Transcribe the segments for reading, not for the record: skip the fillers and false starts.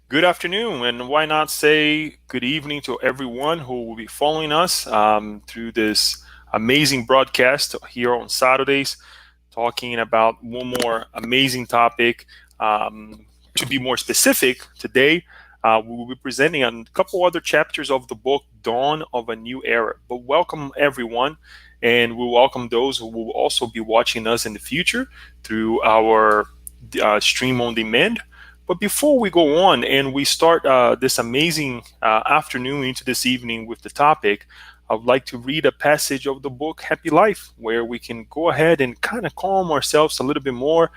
Good afternoon, and why not say good evening to everyone who will be following us through this amazing broadcast here on Saturdays, talking about one more amazing topic. To be more specific, today we will be presenting a couple other chapters of the book Dawn of a New Era. But welcome everyone, and we welcome those who will also be watching us in the future through our stream on demand. But before we go on and we start this amazing afternoon into this evening with the topic, I would like to read a passage of the book Happy Life, where we can go ahead and kind of calm ourselves a little bit more,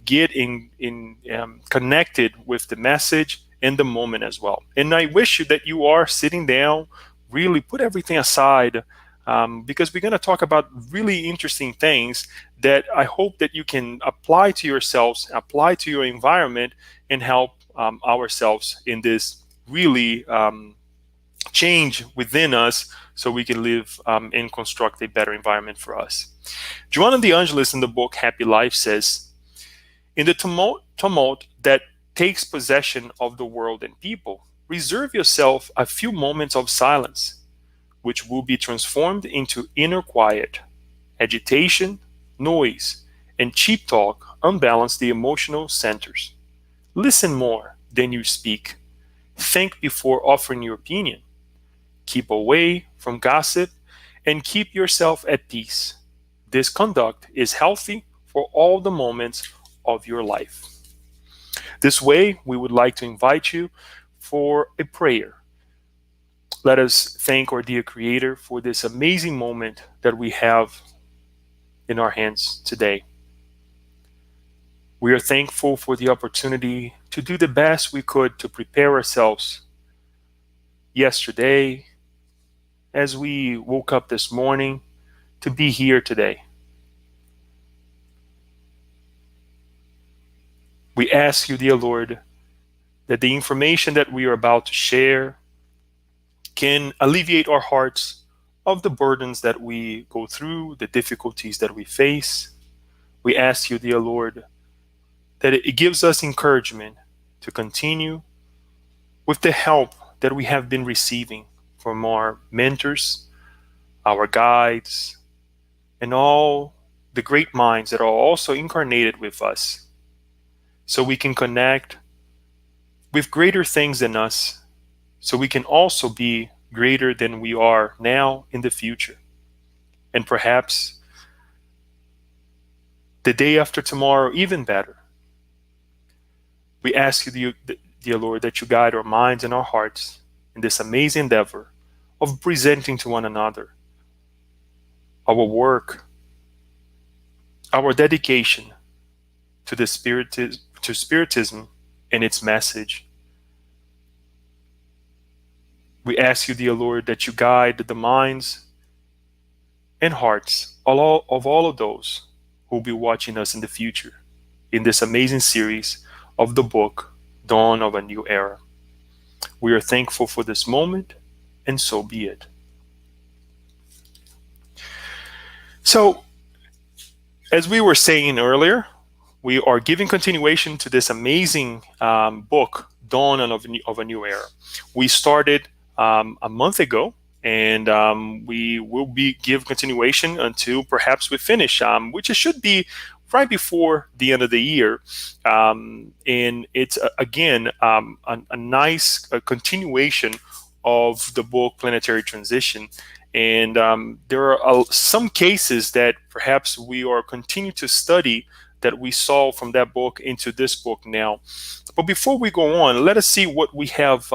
get in connected with the message and the moment as well. And I wish you that you are sitting down, really put everything aside, because we're going to talk about really interesting things that I hope that you can apply to yourselves, apply to your environment, and help ourselves in this really change within us so we can live and construct a better environment for us. Joanna de Angelis in the book Happy Life says, in the tumult that takes possession of the world and people, reserve yourself a few moments of silence, which will be transformed into inner quiet. Agitation, noise, and cheap talk unbalance the emotional centers. Listen more than you speak. Think before offering your opinion. Keep away from gossip and keep yourself at peace. This conduct is healthy for all the moments of your life. This way, we would like to invite you for a prayer. Let us thank our dear Creator for this amazing moment that we have in our hands today. We are thankful for the opportunity to do the best we could to prepare ourselves yesterday, as we woke up this morning, to be here today. We ask you, dear Lord, that the information that we are about to share can alleviate our hearts of the burdens that we go through, the difficulties that we face. We ask you, dear Lord, that it gives us encouragement to continue with the help that we have been receiving from our mentors, our guides, and all the great minds that are also incarnated with us, so we can connect with greater things than us, so we can also be greater than we are now in the future. And perhaps the day after tomorrow, even better. We ask you, dear Lord, that you guide our minds and our hearts in this amazing endeavor of presenting to one another our work, our dedication to the Spiritism and its message. We ask you, dear Lord, that you guide the minds and hearts of all of those who will be watching us in the future in this amazing series of the book, Dawn of a New Era. We are thankful for this moment, and so be it. So, as we were saying earlier, we are giving continuation to this amazing book, Dawn of a New Era. We started a month ago, and we will be give continuation until perhaps we finish, which it should be right before the end of the year. And it's again a nice continuation of the book Planetary Transition. And there are some cases that perhaps we are continue to study that we saw from that book into this book now. But before we go on, let us see what we have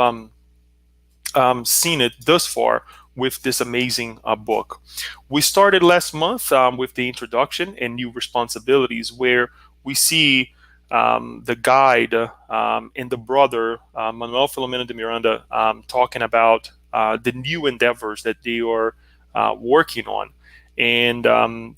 seen it thus far with this amazing book. We started last month with the introduction and new responsibilities, where we see the guide and the brother, Manuel P. de Miranda, talking about the new endeavors that they are working on. And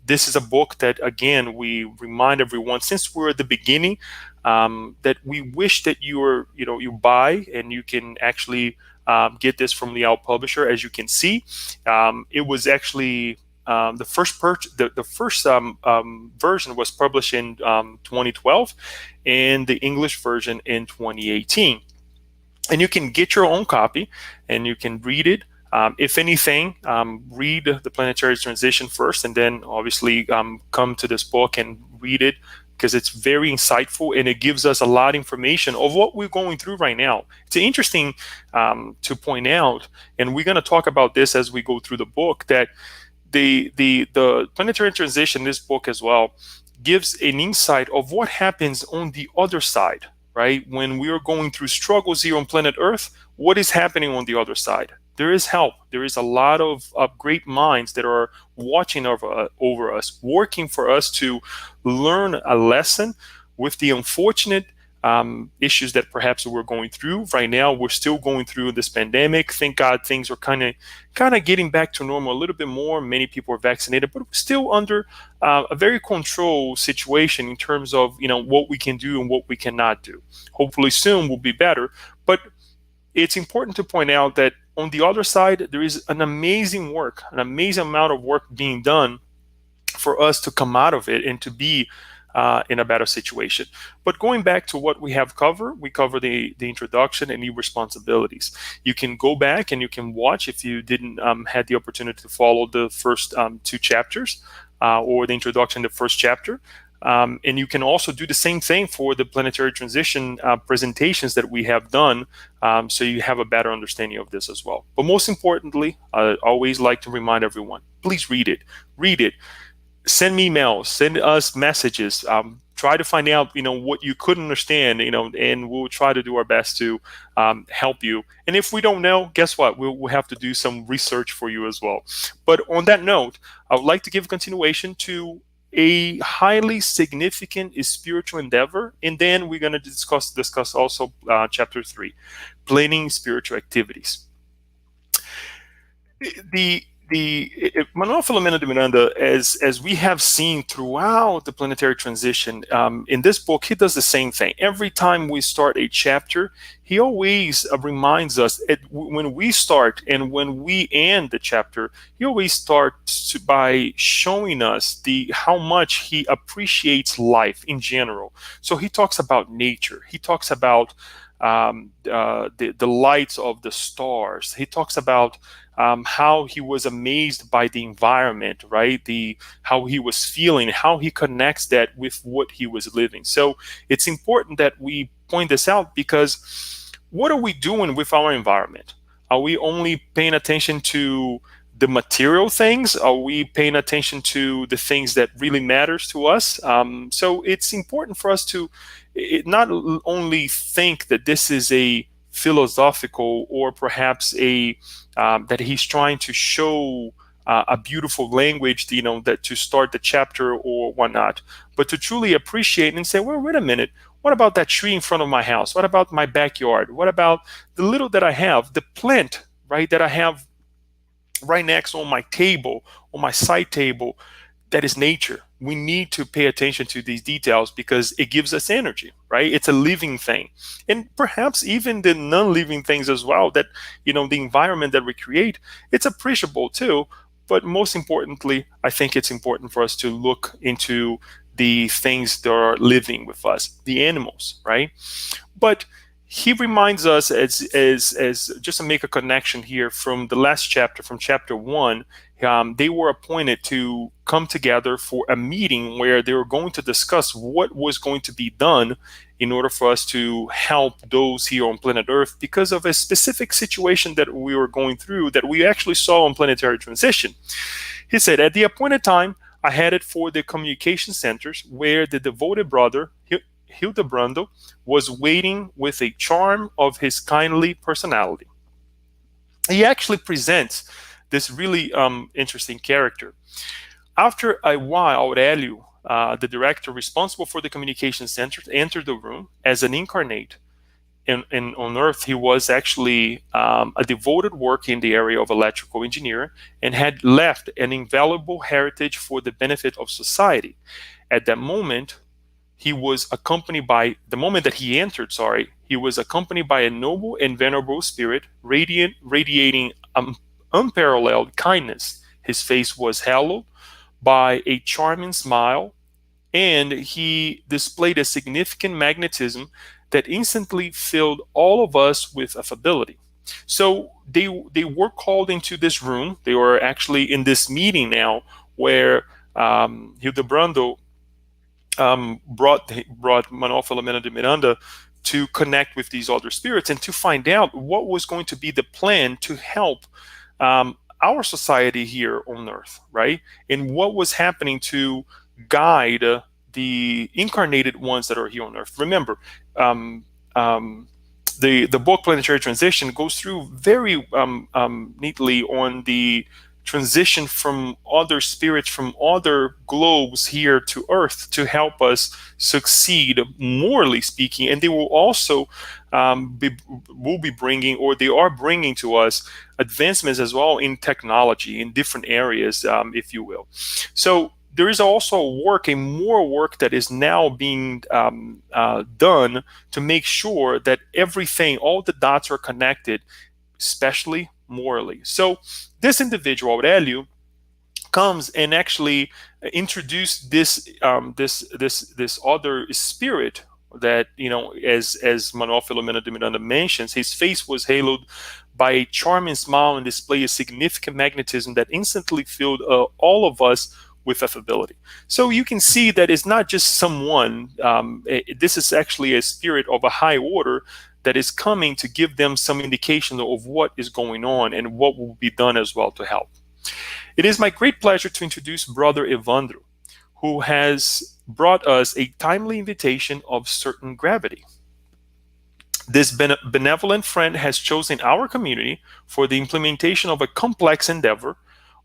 this is a book that, again, we remind everyone, since we're at the beginning, that we wish that you buy, and you can actually get this from the Out Publisher. As you can see, it was actually the first version was published in 2012, and the English version in 2018. And you can get your own copy and you can read it. If anything, read the Planetary Transition first, and then obviously come to this book and read it, because it's very insightful and it gives us a lot of information of what we're going through right now. It's interesting to point out, and we're going to talk about this as we go through the book, that the Planetary Transition, this book as well, gives an insight of what happens on the other side, right? When we are going through struggles here on planet Earth, what is happening on the other side? There is help. There is a lot of great minds that are watching over us, working for us to learn a lesson with the unfortunate issues that perhaps we're going through right now. We're still going through this pandemic. Thank God things are kind of getting back to normal a little bit more. Many people are vaccinated, but we're still under a very controlled situation in terms of what we can do and what we cannot do. Hopefully soon will be better, but it's important to point out that on the other side there is an amazing amount of work being done for us to come out of it and to be in a better situation. But going back to what we have covered, we cover the introduction and new responsibilities. You can go back and you can watch if you didn't had the opportunity to follow the first two chapters or the introduction, the first chapter. And you can also do the same thing for the planetary transition presentations that we have done, so you have a better understanding of this as well. But most importantly, I always like to remind everyone, please read it. Read it. Send me emails, send us messages, try to find out what you couldn't understand, and we'll try to do our best to help you. And if we don't know, guess what, we'll have to do some research for you as well. But on that note, I would like to give continuation to a highly significant spiritual endeavor, and then we're going to discuss also chapter 3, planning spiritual activities. The Manuel Filomeno de Miranda, as we have seen throughout the planetary transition, in this book, he does the same thing. Every time we start a chapter, he always reminds us, when we start and when we end the chapter, he always starts by showing us how much he appreciates life in general. So he talks about nature. He talks about the lights of the stars. He talks about how he was amazed by the environment, right? How he was feeling, how he connects that with what he was living. So it's important that we point this out, because what are we doing with our environment? Are we only paying attention to the material things? Are we paying attention to the things that really matters to us? So it's important for us to not only think that this is a philosophical, or perhaps that he's trying to show a beautiful language, that to start the chapter or whatnot, but to truly appreciate and say, well, wait a minute, what about that tree in front of my house? What about my backyard? What about the little that I have, the plant, right, that I have right next on my table, on my side table? That is nature. We need to pay attention to these details because it gives us energy, right? It's a living thing. And perhaps even the non-living things as well, that, the environment that we create, it's appreciable too. But most importantly, I think it's important for us to look into the things that are living with us, the animals, right? But he reminds us, as just to make a connection here from the last chapter, from chapter 1, they were appointed to come together for a meeting where they were going to discuss what was going to be done in order for us to help those here on planet Earth because of a specific situation that we were going through that we actually saw on planetary transition. He said, at the appointed time, I headed for the communication centers where the devoted brother, Hildebrando, was waiting with a charm of his kindly personality. He actually presents this really interesting character. After a while, Aurelio, the director responsible for the communication center, entered the room as an incarnate. And on Earth, he was actually a devoted worker in the area of electrical engineering and had left an invaluable heritage for the benefit of society. At that moment, he was accompanied by, the moment that he entered, he was accompanied by a noble and venerable spirit, radiating unparalleled kindness. His face was hallowed by a charming smile, and he displayed a significant magnetism that instantly filled all of us with affability. So they were called into this room. They were actually in this meeting now where Hildebrando brought Manuel Filomeno de Miranda to connect with these other spirits and to find out what was going to be the plan to help our society here on Earth, right? And what was happening to guide the incarnated ones that are here on Earth. Remember, um, um, the book Planetary Transition goes through very neatly on the transition from other spirits from other globes here to Earth to help us succeed, morally speaking, and they will also will be bringing, or they are bringing to us, advancements as well in technology in different areas, if you will. So there is also more work that is now being done to make sure that everything, all the dots are connected, especially morally. So this individual, Aurelio, comes and actually introduce this other spirit that, as Manuel Filomeno de Miranda mentions, his face was haloed by a charming smile and displayed a significant magnetism that instantly filled all of us with affability. So you can see that it's not just someone. This is actually a spirit of a high order that is coming to give them some indication of what is going on and what will be done as well to help. It is my great pleasure to introduce Brother Evandro, who has brought us a timely invitation of certain gravity. This benevolent friend has chosen our community for the implementation of a complex endeavor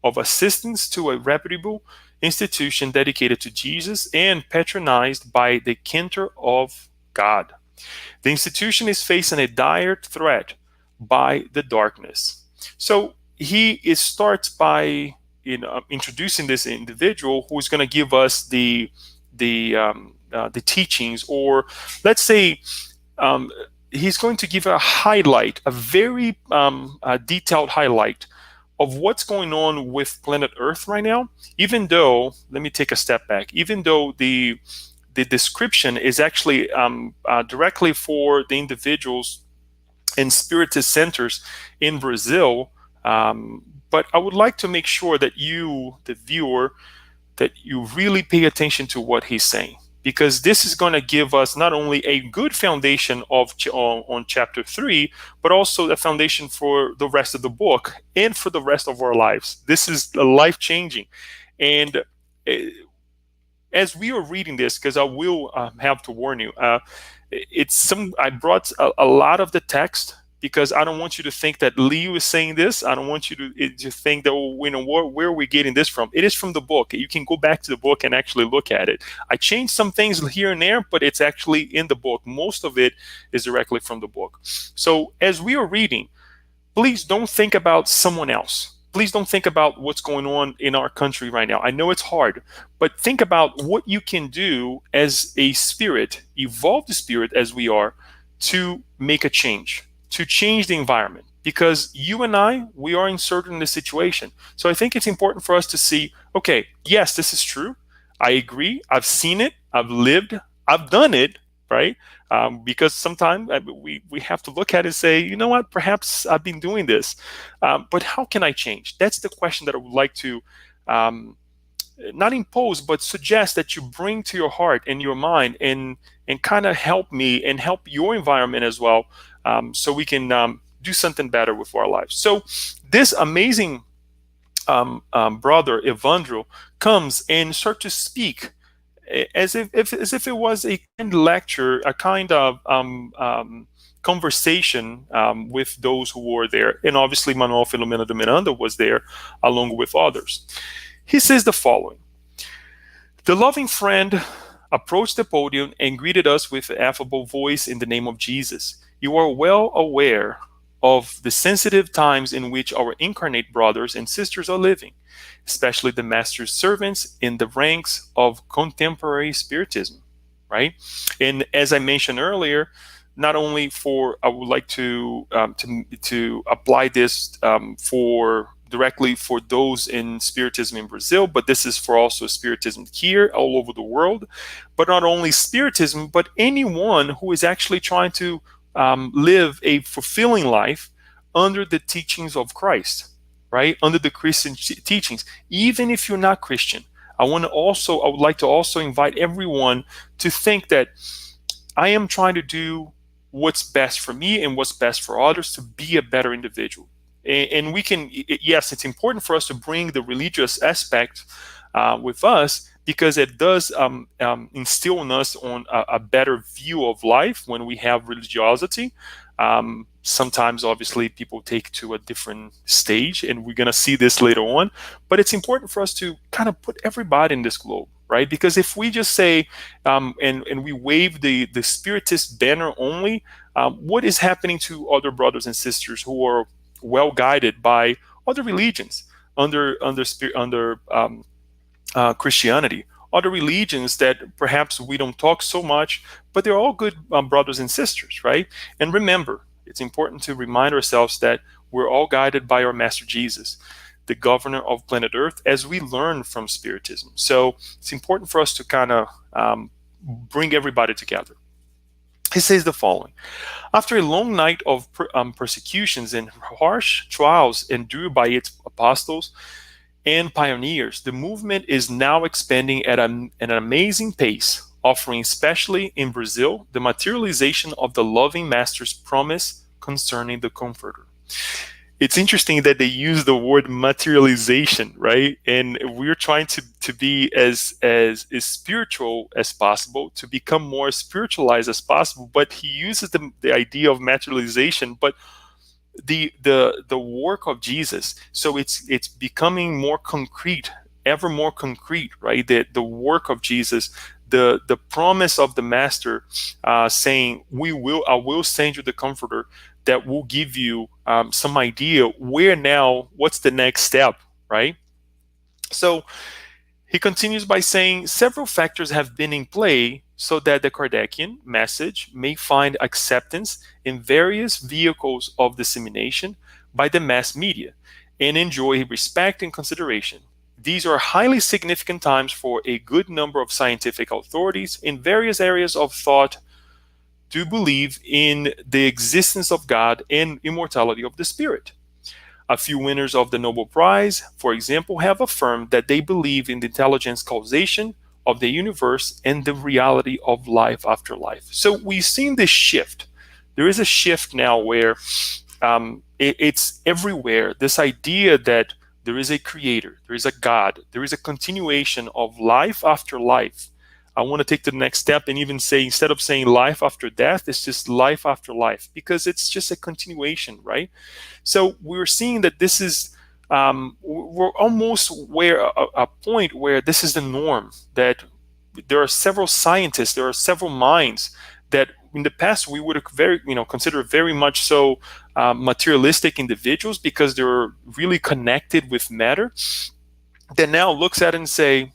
of assistance to a reputable institution dedicated to Jesus and patronized by the Cantor of God. The institution is facing a dire threat by the darkness. So starts by introducing this individual who is going to give us the teachings, or let's say he's going to give a highlight, a very detailed highlight of what's going on with planet Earth right now. Even though, let me take a step back. Even though the description is actually directly for the individuals in Spiritist centers in Brazil, but I would like to make sure that you, the viewer, that you really pay attention to what he's saying, because this is going to give us not only a good foundation on chapter 3, but also a foundation for the rest of the book and for the rest of our lives. This is life changing, and as we are reading this, because I will have to warn you, I brought a lot of the text because I don't want you to think that Leo is saying this. I don't want you to think that, where are we getting this from? It is from the book. You can go back to the book and actually look at it. I changed some things here and there, but it's actually in the book. Most of it is directly from the book. So as we are reading, please don't think about someone else. Please don't think about what's going on in our country right now. I know it's hard, but think about what you can do as a spirit, evolved spirit as we are, to make a change, to change the environment. Because you and I, we are inserted in this situation. So I think it's important for us to see, okay, yes, this is true. I agree. I've seen it. I've lived. I've done it, right? Because sometimes we have to look at it and say, you know what, perhaps I've been doing this, but how can I change? That's the question that I would like to not impose, but suggest that you bring to your heart and your mind, and kind of help me and help your environment as well, so we can do something better with our lives. So this amazing brother Evandro comes and start to speak as if it was a kind of lecture, a kind of conversation with those who were there. And obviously Manuel Filomeno de Miranda was there along with others. He says the following: the loving friend approached the podium and greeted us with an affable voice in the name of Jesus. You are well aware of the sensitive times in which our incarnate brothers and sisters are living, especially the master's servants in the ranks of contemporary spiritism, right? And as I mentioned earlier, not only I would like to apply this for directly for those in Spiritism in Brazil, but this is for also Spiritism here all over the world. But not only Spiritism, but anyone who is actually trying to live a fulfilling life under the teachings of Christ, right? Under the Christian teachings, even if you're not Christian. I would like to also invite everyone to think that I am trying to do what's best for me and what's best for others to be a better individual. And we can, yes, it's important for us to bring the religious aspect with us, because it does instill in us on a better view of life when we have religiosity. Sometimes, obviously, people take to a different stage, and we're going to see this later on. But it's important for us to kind of put everybody in this globe, right? Because if we just say, and we wave the Spiritist banner only, what is happening to other brothers and sisters who are well guided by other religions under Christianity, other religions that perhaps we don't talk so much, but they're all good brothers and sisters, right? And remember, it's important to remind ourselves that we're all guided by our Master Jesus, the governor of planet Earth, as we learn from Spiritism. So it's important for us to kind of bring everybody together. He says the following: after a long night of persecutions and harsh trials endured by its apostles and pioneers, the movement is now expanding at an amazing pace, offering, especially in Brazil, the materialization of the loving Master's promise concerning the Comforter. It's interesting that they use the word materialization, right? And we're trying to be as spiritual as possible, to become more spiritualized as possible. But he uses the idea of materialization, but the work of Jesus. So it's becoming more concrete, ever more concrete, right? The work of Jesus, the promise of the Master, saying, I will send you the Comforter that will give you some idea what's the next step, right? So he continues by saying, several factors have been in play so that the Kardecian message may find acceptance in various vehicles of dissemination by the mass media and enjoy respect and consideration. These are highly significant times for a good number of scientific authorities in various areas of thought to believe in the existence of God and immortality of the spirit. A few winners of the Nobel Prize, for example, have affirmed that they believe in the intelligence causation of the universe and the reality of life after life. So we've seen this shift. There is a shift now where it's everywhere. This idea that there is a creator, there is a God, there is a continuation of life after life. I want to take the next step and even say, instead of saying life after death, it's just life after life, because it's just a continuation, right? So we're seeing that this is, we're almost a point where this is the norm, that there are several scientists, there are several minds that in the past we would have considered very much so materialistic individuals, because they're really connected with matter, that now looks at it and say,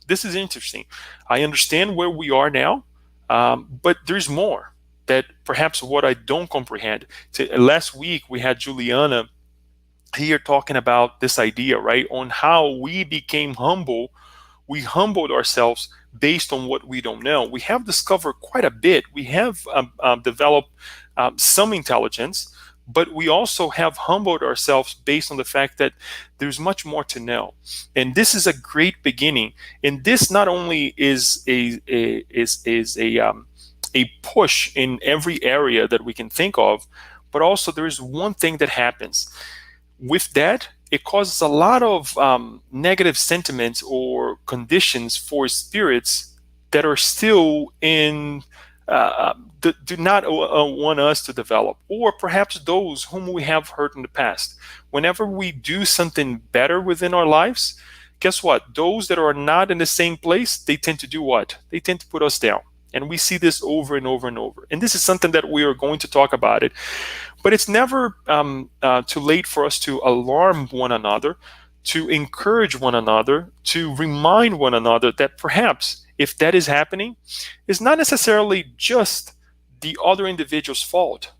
this is interesting. I understand where we are now, but there's more that perhaps what I don't comprehend. Last week we had Juliana here talking about this idea, right, on how we became humble. We humbled ourselves based on what we don't know. We have discovered quite a bit. We have developed some intelligence, but we also have humbled ourselves based on the fact that there's much more to know. And this is a great beginning. And this not only is a push in every area that we can think of, but also there is one thing that happens. With that, it causes a lot of negative sentiments or conditions for spirits that are still in do not want us to develop, or perhaps those whom we have hurt in the past. Whenever we do something better within our lives, guess what? Those that are not in the same place, they tend to do what? They tend to put us down. And we see this over and over and over. And this is something that we are going to talk about it. But it's never too late for us to alarm one another, to encourage one another, to remind one another that perhaps if that is happening, it's not necessarily just the other individual's fault.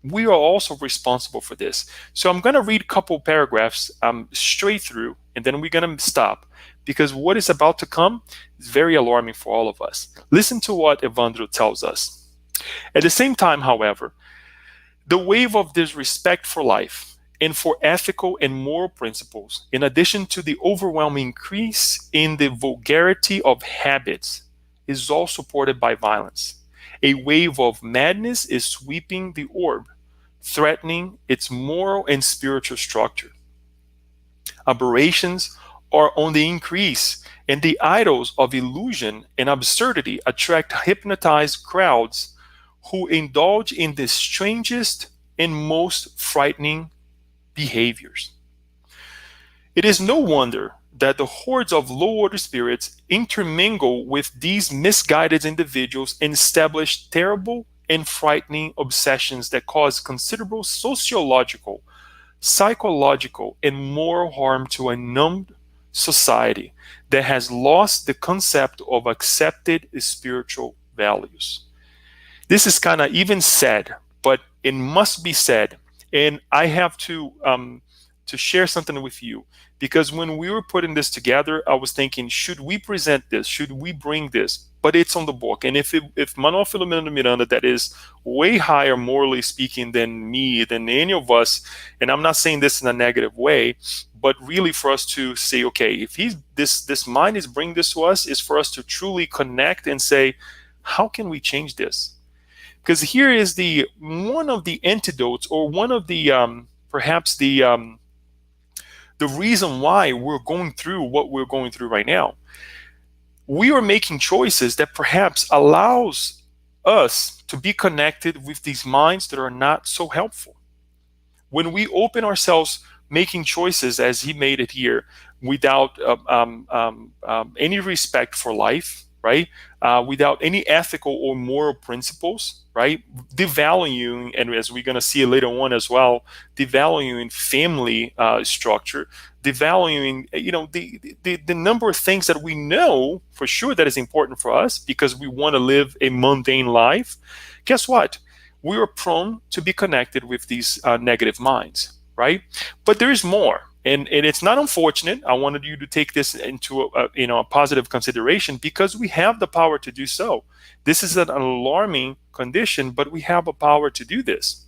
We are also responsible for this. So I'm going to read a couple paragraphs straight through, and then we're going to stop, because what is about to come is very alarming for all of us. Listen to what Evandro tells us. At the same time, however, the wave of disrespect for life and for ethical and moral principles, in addition to the overwhelming increase in the vulgarity of habits, is all supported by violence. A wave of madness is sweeping the orb, threatening its moral and spiritual structure. Aberrations are on the increase, and the idols of illusion and absurdity attract hypnotized crowds who indulge in the strangest and most frightening behaviors. It is no wonder that the hordes of low order spirits intermingle with these misguided individuals and establish terrible and frightening obsessions that cause considerable sociological, psychological, and moral harm to a numbed society that has lost the concept of accepted spiritual values. This is kind of even said, but it must be said. And I have to share something with you, because when we were putting this together, I was thinking, should we present this? Should we bring this? But it's on the book, and if Manuel Filomeno Miranda, that is way higher morally speaking than me, than any of us, and I'm not saying this in a negative way, but really for us to say, okay, if he's this mind is bringing this to us, is for us to truly connect and say, how can we change this? Because here is the one of the antidotes, or one of the perhaps the reason why we're going through what we're going through right now. We are making choices that perhaps allows us to be connected with these minds that are not so helpful. When we open ourselves, making choices as he made it here, without any respect for life, right? Without any ethical or moral principles, right? Devaluing, and as we're going to see later on as well, devaluing family structure, devaluing, the number of things that we know for sure that is important for us because we want to live a mundane life. Guess what? We are prone to be connected with these negative minds, right? But there is more. And it's not unfortunate. I wanted you to take this into a positive consideration, because we have the power to do so. This is an alarming condition, but we have a power to do this.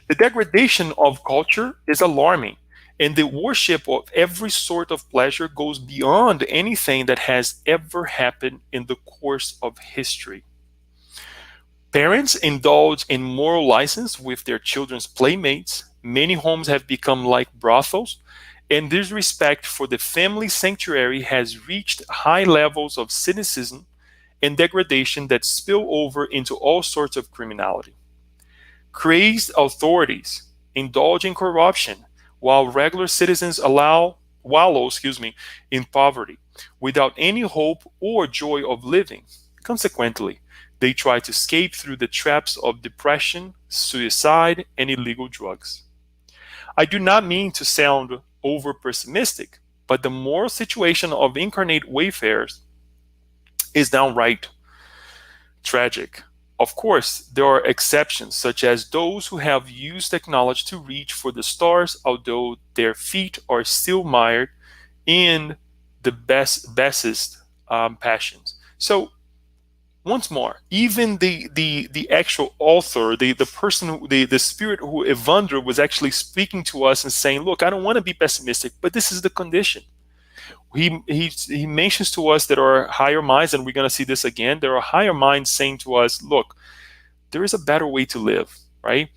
The degradation of culture is alarming, and the worship of every sort of pleasure goes beyond anything that has ever happened in the course of history. Parents indulge in moral license with their children's playmates. Many homes have become like brothels, and disrespect for the family sanctuary has reached high levels of cynicism and degradation that spill over into all sorts of criminality. Crazed authorities indulge in corruption, while regular citizens wallow in poverty, without any hope or joy of living. Consequently, they try to escape through the traps of depression, suicide, and illegal drugs. I do not mean to sound over pessimistic, but the moral situation of incarnate wayfarers is downright tragic. Of course, there are exceptions, such as those who have used technology to reach for the stars, although their feet are still mired in the basest passions. So, once more, even the actual author, the person, the spirit who Evandro was actually speaking to us and saying, look, I don't want to be pessimistic, but this is the condition. He mentions to us that our higher minds, and we're going to see this again, there are higher minds saying to us, look, there is a better way to live, right?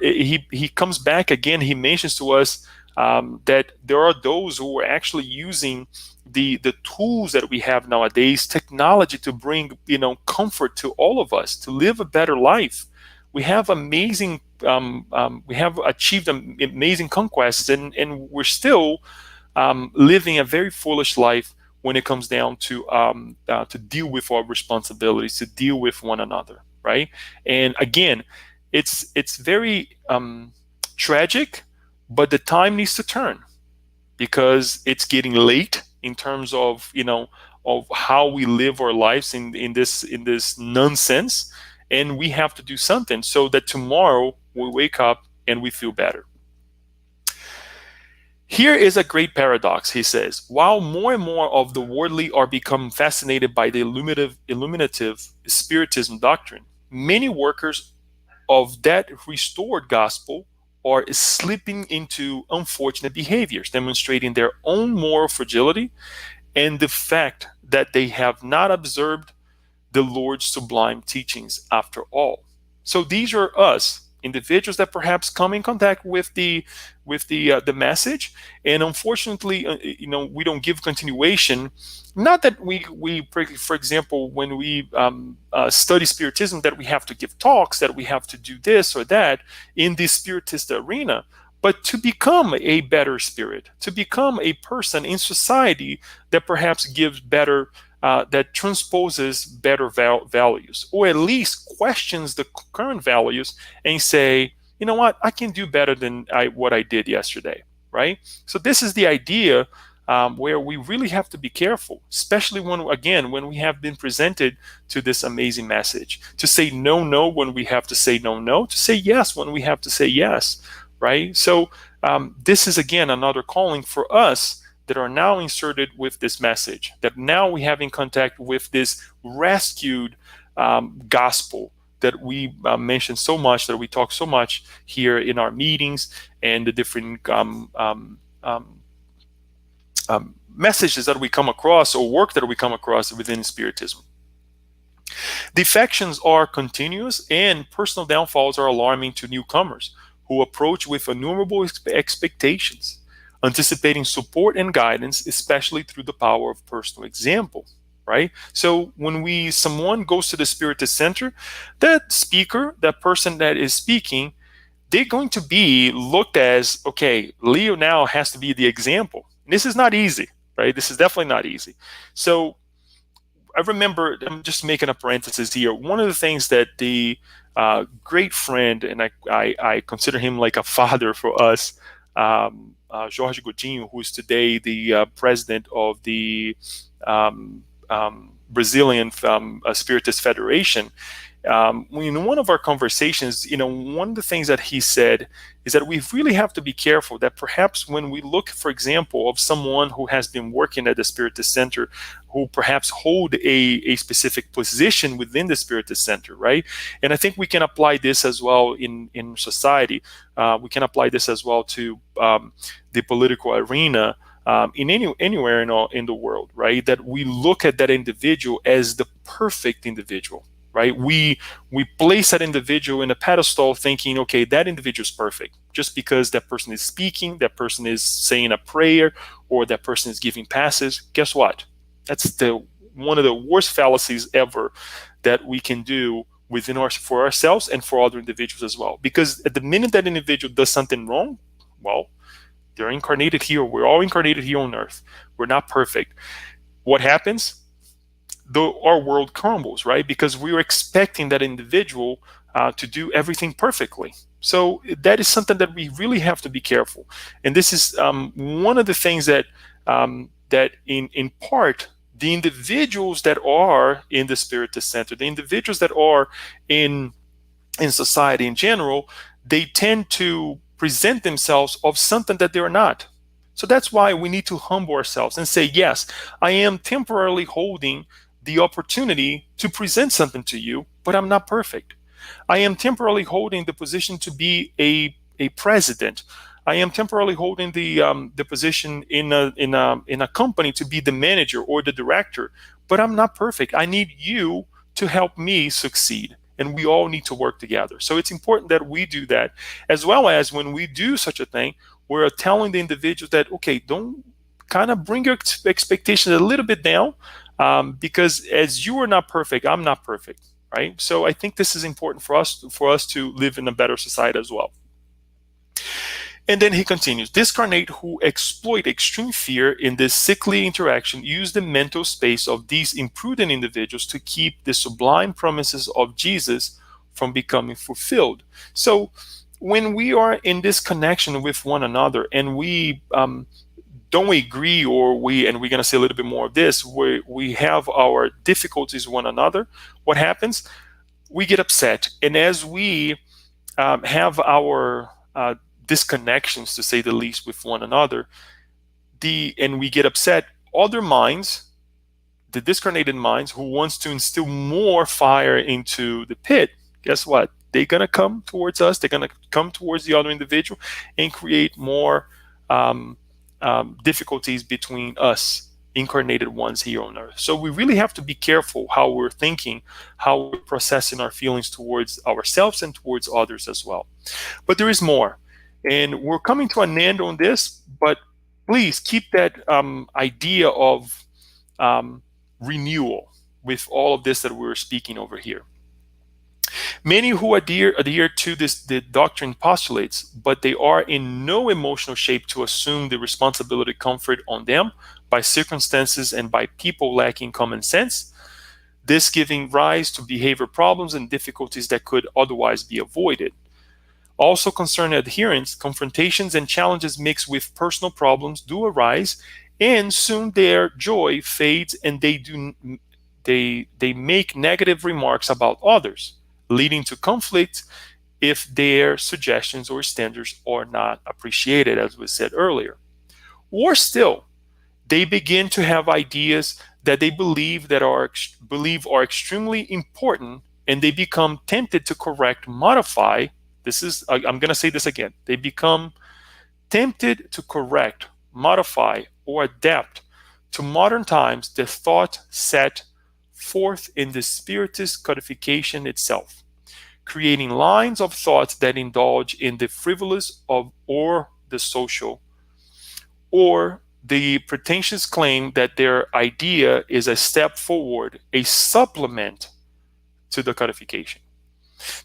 He comes back again, he mentions to us that there are those who are actually using the tools that we have nowadays, technology, to bring comfort to all of us, to live a better life. We have we have achieved amazing conquests, and we're still living a very foolish life when it comes down to deal with our responsibilities, to deal with one another, right? And again, it's very tragic, but the time needs to turn, because it's getting late in terms of of how we live our lives in this nonsense. and we have to do something so that tomorrow we wake up and we feel better. Here is a great paradox, he says. While more and more of the worldly are becoming fascinated by the illuminative Spiritism doctrine, many workers of that restored gospel are slipping into unfortunate behaviors, demonstrating their own moral fragility and the fact that they have not observed the Lord's sublime teachings after all. So these are us, individuals that perhaps come in contact with the message, and unfortunately, we don't give continuation. Not that we for example, when we study Spiritism, that we have to give talks, that we have to do this or that in the Spiritist arena, but to become a better spirit, to become a person in society that perhaps gives better, that transposes better values, or at least questions the current values and say, you know what, I can do better than what I did yesterday, right? So this is the idea, where we really have to be careful, especially when we have been presented to this amazing message, to say no, no when we have to say no, no, to say yes when we have to say yes, right? So this is again another calling for us that are now inserted with this message, that now we have in contact with this rescued gospel that we mention so much, that we talk so much here in our meetings, and the different messages that we come across, or work that we come across within Spiritism. Defections are continuous, and personal downfalls are alarming to newcomers who approach with innumerable expectations, anticipating support and guidance, especially through the power of personal example, right? So when someone goes to the Spiritist Center, that speaker, that person that is speaking, they're going to be looked as, okay, Leo now has to be the example. And this is not easy, right? This is definitely not easy. So I remember, I'm just making a parenthesis here, one of the things that the great friend, and I consider him like a father for us, Jorge Godinho, who is today the president of the Brazilian Spiritist Federation. In one of our conversations, one of the things that he said is that we really have to be careful that perhaps when we look, for example, of someone who has been working at the Spiritist Center, who perhaps hold a specific position within the Spiritist Center, right? And I think we can apply this as well in society. We can apply this as well to the political arena, anywhere in the world, right? That we look at that individual as the perfect individual, right? We place that individual in a pedestal thinking, okay, that individual is perfect. Just because that person is speaking, that person is saying a prayer, or that person is giving passes, guess what? That's one of the worst fallacies ever that we can do for ourselves and for other individuals as well. Because at the minute that individual does something wrong, well, they're incarnated here. We're all incarnated here on earth. We're not perfect. What happens? Our world crumbles, right? Because we are expecting that individual to do everything perfectly. So that is something that we really have to be careful. And this is one of the things that in part, the individuals that are in the Spiritist Center, the individuals that are in society in general, they tend to present themselves of something that they're not. So that's why we need to humble ourselves and say, yes, I am temporarily holding the opportunity to present something to you, but I'm not perfect. I am temporarily holding the position to be a president. I am temporarily holding the position in a company to be the manager or the director, but I'm not perfect. I need you to help me succeed, and we all need to work together. So it's important that we do that, as well as when we do such a thing, we're telling the individuals that, okay, don't kind of bring your expectations a little bit down, because as you are not perfect, I'm not perfect, right? So I think this is important for us to live in a better society as well. And then he continues, discarnate who exploit extreme fear in this sickly interaction use the mental space of these imprudent individuals to keep the sublime promises of Jesus from becoming fulfilled. So when we are in this connection with one another, and we don't agree, and we're going to say a little bit more of this, where we have our difficulties with one another, what happens? we get upset. And as we have our disconnections, to say the least, with one another, and we get upset, other minds, the discarnated minds who wants to instill more fire into the pit, guess what? They're going to come towards us. They're going to come towards the other individual and create more um, difficulties between us incarnated ones here on earth. So we really have to be careful how we're thinking, how we're processing our feelings towards ourselves and towards others as well. But there is more. And we're coming to an end on this, but please keep that idea of renewal with all of this that we're speaking over here. Many who adhere to this the doctrine postulates, but they are in no emotional shape to assume the responsibility conferred on them by circumstances and by people lacking common sense, this giving rise to behavior problems and difficulties that could otherwise be avoided. Also concerning adherence, confrontations and challenges mixed with personal problems do arise, and soon their joy fades and they make negative remarks about others, leading to conflict if their suggestions or standards are not appreciated, as we said earlier. Or still, they begin to have ideas that they believe are extremely important, and they become tempted to correct, modify. I'm going to say this again. They become tempted to correct, modify, or adapt to modern times the thought set forth in the Spiritist codification itself, creating lines of thought that indulge in the frivolous or the social, or the pretentious claim that their idea is a step forward, a supplement to the codification.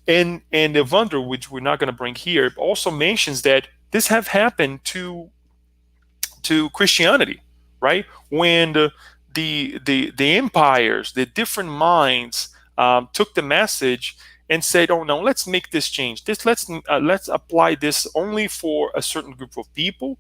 And Evandro, which we're not going to bring here, also mentions that this have happened to Christianity, right? When the empires, the different minds took the message and said, "Oh no, let's make this change. Let's apply this only for a certain group of people,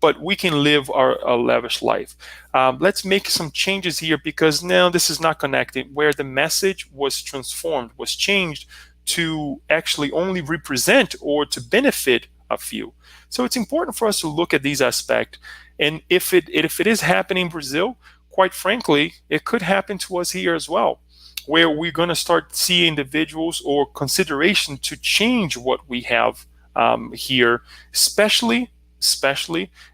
but we can live a lavish life. Let's make some changes here because now this is not connected." Where the message was transformed, was changed to actually only represent or to benefit a few. So it's important for us to look at these aspects. And if it is happening in Brazil, quite frankly, it could happen to us here as well, where we're going to start seeing individuals or consideration to change what we have here, especially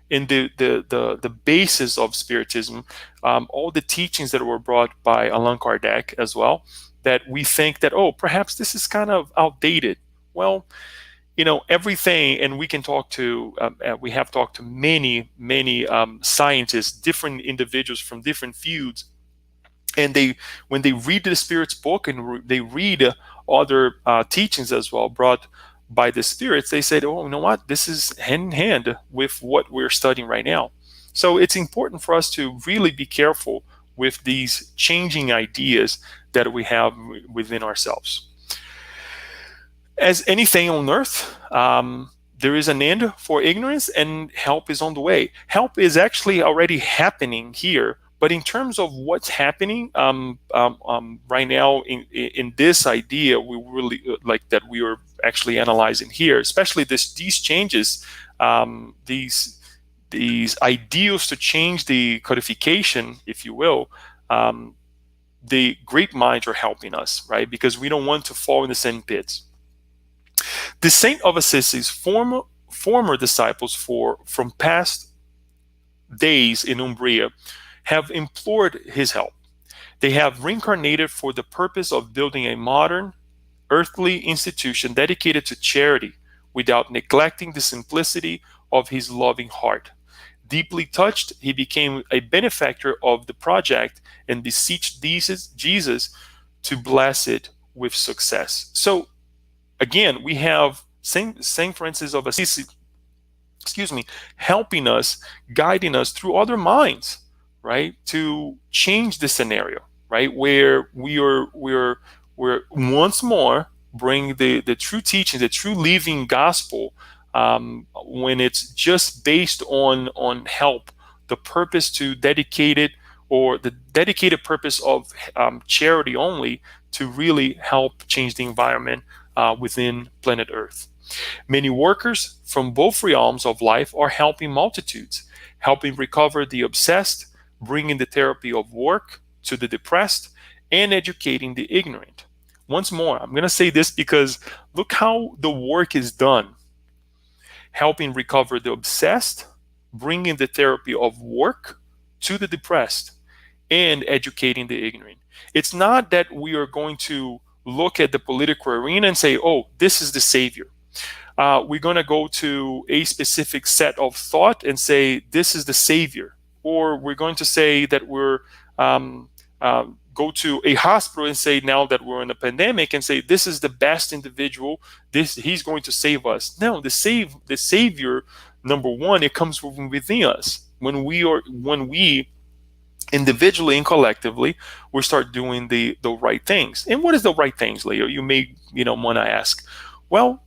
in the basis of Spiritism, all the teachings that were brought by Allan Kardec as well, that we think that, oh, perhaps this is kind of outdated. Well, everything, and we can talk to, we have talked to many scientists, different individuals from different fields, and when they read the Spirit's book and they read other teachings as well brought by the Spirits, they said, oh, you know what, this is hand in hand with what we're studying right now. So it's important for us to really be careful with these changing ideas that we have within ourselves. As anything on earth, there is an end for ignorance, and help is on the way. Help is actually already happening here, but in terms of what's happening right now in this idea, we really like that we are actually analyzing here, especially these changes, these ideals to change the codification, if you will. The great minds are helping us, right? Because we don't want to fall in the same pits. The Saint of Assisi's former disciples from past days in Umbria have implored his help. They have reincarnated for the purpose of building a modern, earthly institution dedicated to charity without neglecting the simplicity of his loving heart. Deeply touched, he became a benefactor of the project and beseeched Jesus to bless it with success. So, again, we have Saint Francis of Assisi, helping us, guiding us through other minds, right, to change the scenario, right, where we're once more bring the true teaching, the true living gospel, when it's just based on help, the purpose to dedicate it or the dedicated purpose of charity only to really help change the environment within planet Earth. Many workers from both realms of life are helping multitudes, helping recover the obsessed, bringing the therapy of work to the depressed, and educating the ignorant. Once more, I'm going to say this because look how the work is done, helping recover the obsessed, bringing the therapy of work to the depressed, and educating the ignorant. It's not that we are going to look at the political arena and say, oh, this is the savior. We're going to go to a specific set of thought and say, this is the savior. Or we're going to say that we're go to a hospital and say, now that we're in a pandemic, and say, this is the best individual, he's going to save us. No, the savior, number one, it comes from within us. When we individually and collectively we start doing the right things. And what is the right things, Leo? You may want to ask. Well,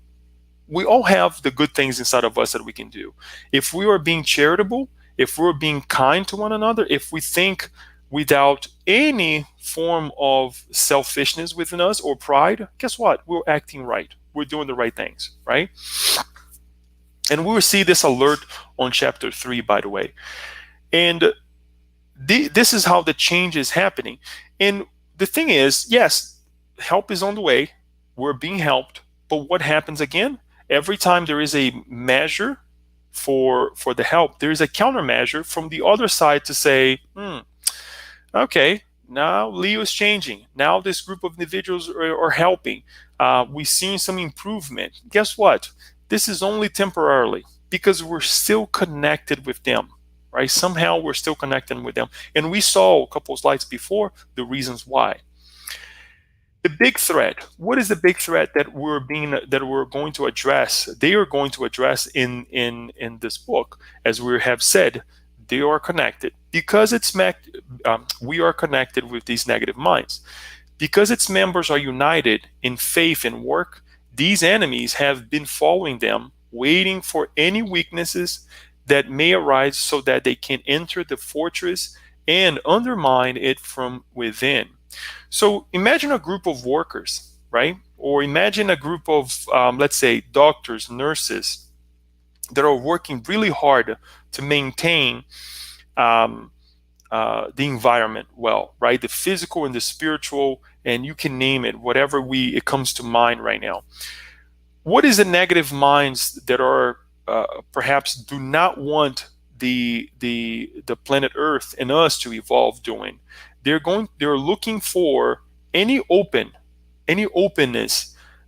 we all have the good things inside of us that we can do. If we are being charitable, if we're being kind to one another, if we think without any form of selfishness within us or pride, guess what? We're acting right. We're doing the right things, right? And we will see this alert on chapter 3, by the way. And this is how the change is happening. And the thing is, yes, help is on the way. We're being helped. But what happens again? Every time there is a measure for the help, there is a countermeasure from the other side to say, okay, now Leo is changing. Now this group of individuals are helping. We've seen some improvement. Guess what? This is only temporarily because we're still connected with them, right? Somehow we're still connecting with them. And we saw a couple of slides before the reasons why. The big threat. What is the big threat that we're going to address? They are going to address in this book, as we have said. They are connected because we are connected with these negative minds. Because its members are united in faith and work, these enemies have been following them, waiting for any weaknesses that may arise so that they can enter the fortress and undermine it from within. So imagine a group of workers, right? Or imagine a group of, let's say, doctors, nurses that are working really hard to maintain the environment well, right? The physical and the spiritual, and you can name it, whatever it comes to mind right now. What is the negative minds that are perhaps do not want the planet Earth and us to evolve doing? They're looking for any openness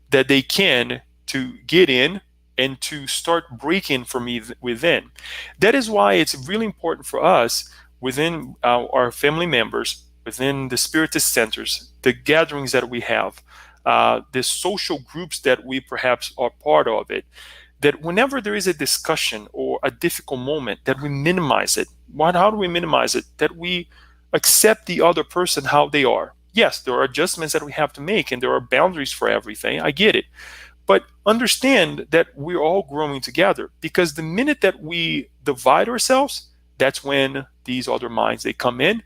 that they can to get in and to start breaking from within. That is why it's really important for us within our family members, within the Spiritist centers, the gatherings that we have, the social groups that we perhaps are part of it, that whenever there is a discussion or a difficult moment, that we minimize it. How do we minimize it? That we accept the other person how they are. Yes, there are adjustments that we have to make and there are boundaries for everything. I get it. But understand that we're all growing together, because the minute that we divide ourselves, that's when these other minds, they come in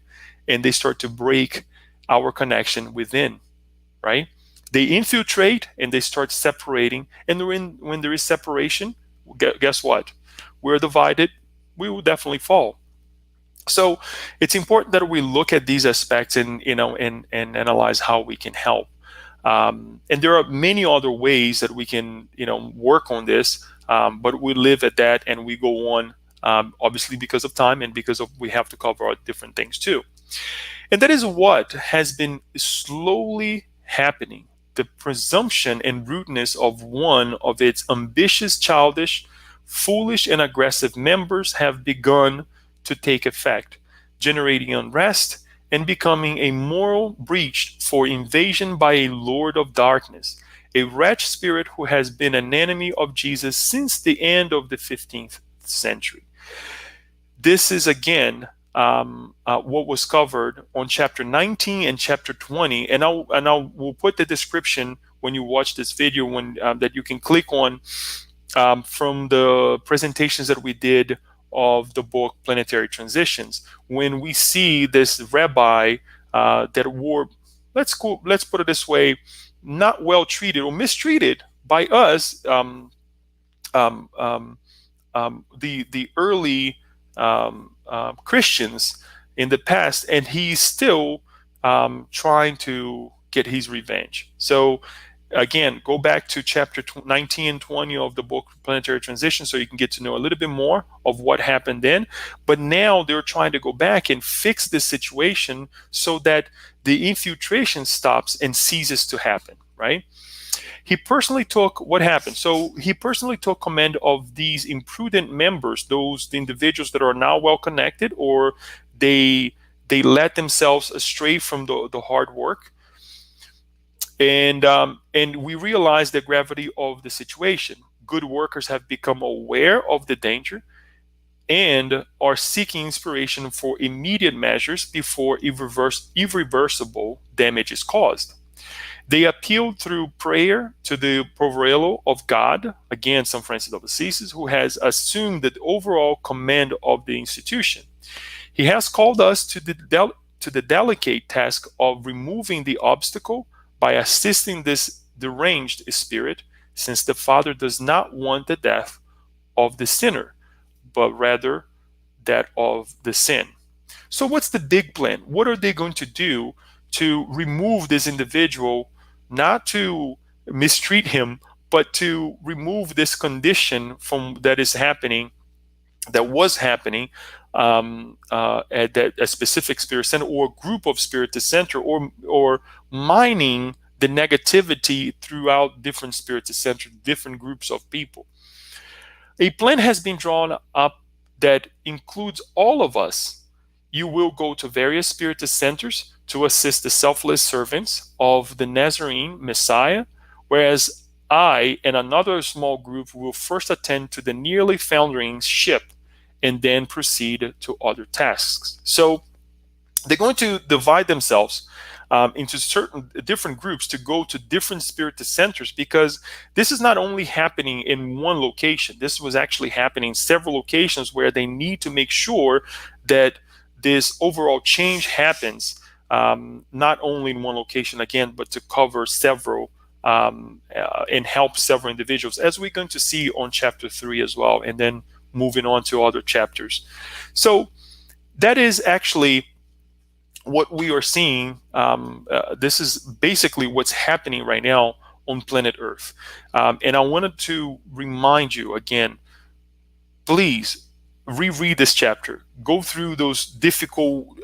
and they start to break our connection within, right? They infiltrate and they start separating. And when there is separation, guess what? We're divided. We will definitely fall. So it's important that we look at these aspects and analyze how we can help. And there are many other ways that we can work on this, but we live at that and we go on, obviously because of time and because of we have to cover different things too. And that is what has been slowly happening. The presumption and rudeness of one of its ambitious, childish, foolish, and aggressive members have begun to take effect, generating unrest and becoming a moral breach for invasion by a lord of darkness, a wretched spirit who has been an enemy of Jesus since the end of the 15th century. This is again what was covered on chapter 19 and chapter 20, and we'll put the description when you watch this video that you can click on from the presentations that we did of the book Planetary Transitions, when we see this rabbi that were, let's put it this way, not well treated or mistreated by us, um, um, the early Christians in the past, and he's still trying to get his revenge. So again, go back to chapter 19 and 20 of the book Planetary Transition so you can get to know a little bit more of what happened then. But now they're trying to go back and fix this situation so that the infiltration stops and ceases to happen, right? He personally took what happened. So he personally took command of these imprudent members, the individuals that are now well connected, or they let themselves astray from the hard work. And we realize the gravity of the situation. Good workers have become aware of the danger and are seeking inspiration for immediate measures before irreversible damage is caused. They appealed through prayer to the Poverello of God, again, St. Francis of Assisi, who has assumed the overall command of the institution. He has called us to the delicate task of removing the obstacle by assisting this deranged spirit, since the Father does not want the death of the sinner, but rather that of the sin. So, what's the big plan? What are they going to do to remove this individual, not to mistreat him, but to remove this condition from that is happening, that was happening at a specific spirit center or group of spiritist center, or mining the negativity throughout different spiritist center, different groups of people. A plan has been drawn up that includes all of us. You will go to various spiritist centers to assist the selfless servants of the Nazarene Messiah, whereas I and another small group will first attend to the nearly foundering ship and then proceed to other tasks. So they're going to divide themselves into certain different groups to go to different spiritist centers, because this is not only happening in one location. This was actually happening in several locations where they need to make sure that this overall change happens, not only in one location again, but to cover several and help several individuals, as we're going to see on chapter 3 as well, and then moving on to other chapters. So that is actually what we are seeing. This is basically what's happening right now on planet Earth. And I wanted to remind you again, please reread this chapter. Go through those difficult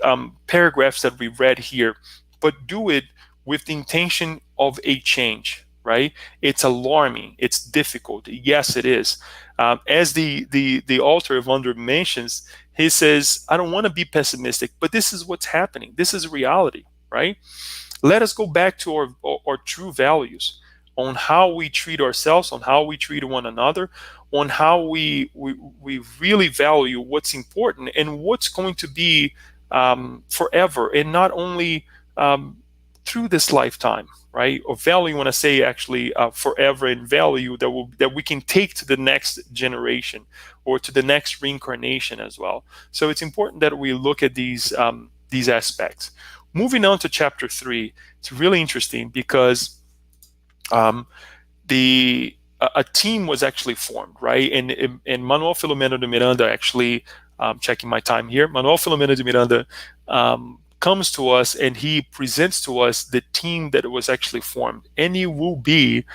paragraphs that we read here, but do it with the intention of a change, right? It's alarming. It's difficult. Yes, it is. As the author of Under mentions, he says, I don't want to be pessimistic, but this is what's happening. This is reality, right? Let us go back to our true values on how we treat ourselves, on how we treat one another, on how we really value what's important and what's going to be forever, and not only through this lifetime, right? Or value, when I say actually forever, and value that we can take to the next generation or to the next reincarnation as well. So it's important that we look at these aspects. Moving on to chapter 3, it's really interesting because a team was actually formed, right? And Manuel Filomeno de Miranda actually, checking my time here, Manuel Filomeno de Miranda comes to us and he presents to us the team that was actually formed. And it will be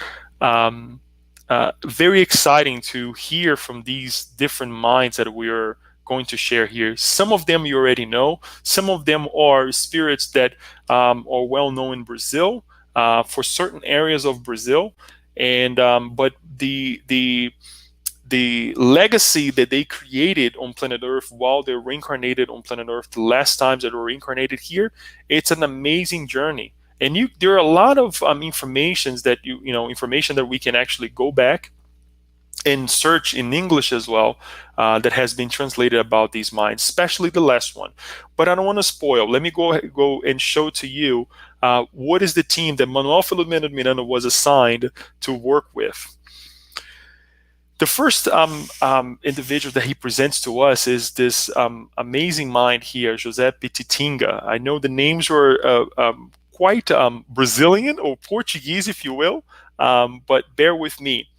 very exciting to hear from these different minds that we are going to share here. Some of them you already know. Some of them are spirits that are well known in Brazil, for certain areas of Brazil. And but the legacy that they created on planet Earth while they're reincarnated on planet Earth, the last times that were reincarnated here, it's an amazing journey. And there are a lot of information that we can actually go back and search in English as well, that has been translated about these minds, especially the last one. But I don't want to spoil. Let me go and show to you what is the team that Manuel Filomeno Miranda was assigned to work with. The first individual that he presents to us is this amazing mind here, Giuseppe Titinga. I know the names were quite Brazilian or Portuguese, if you will, but bear with me.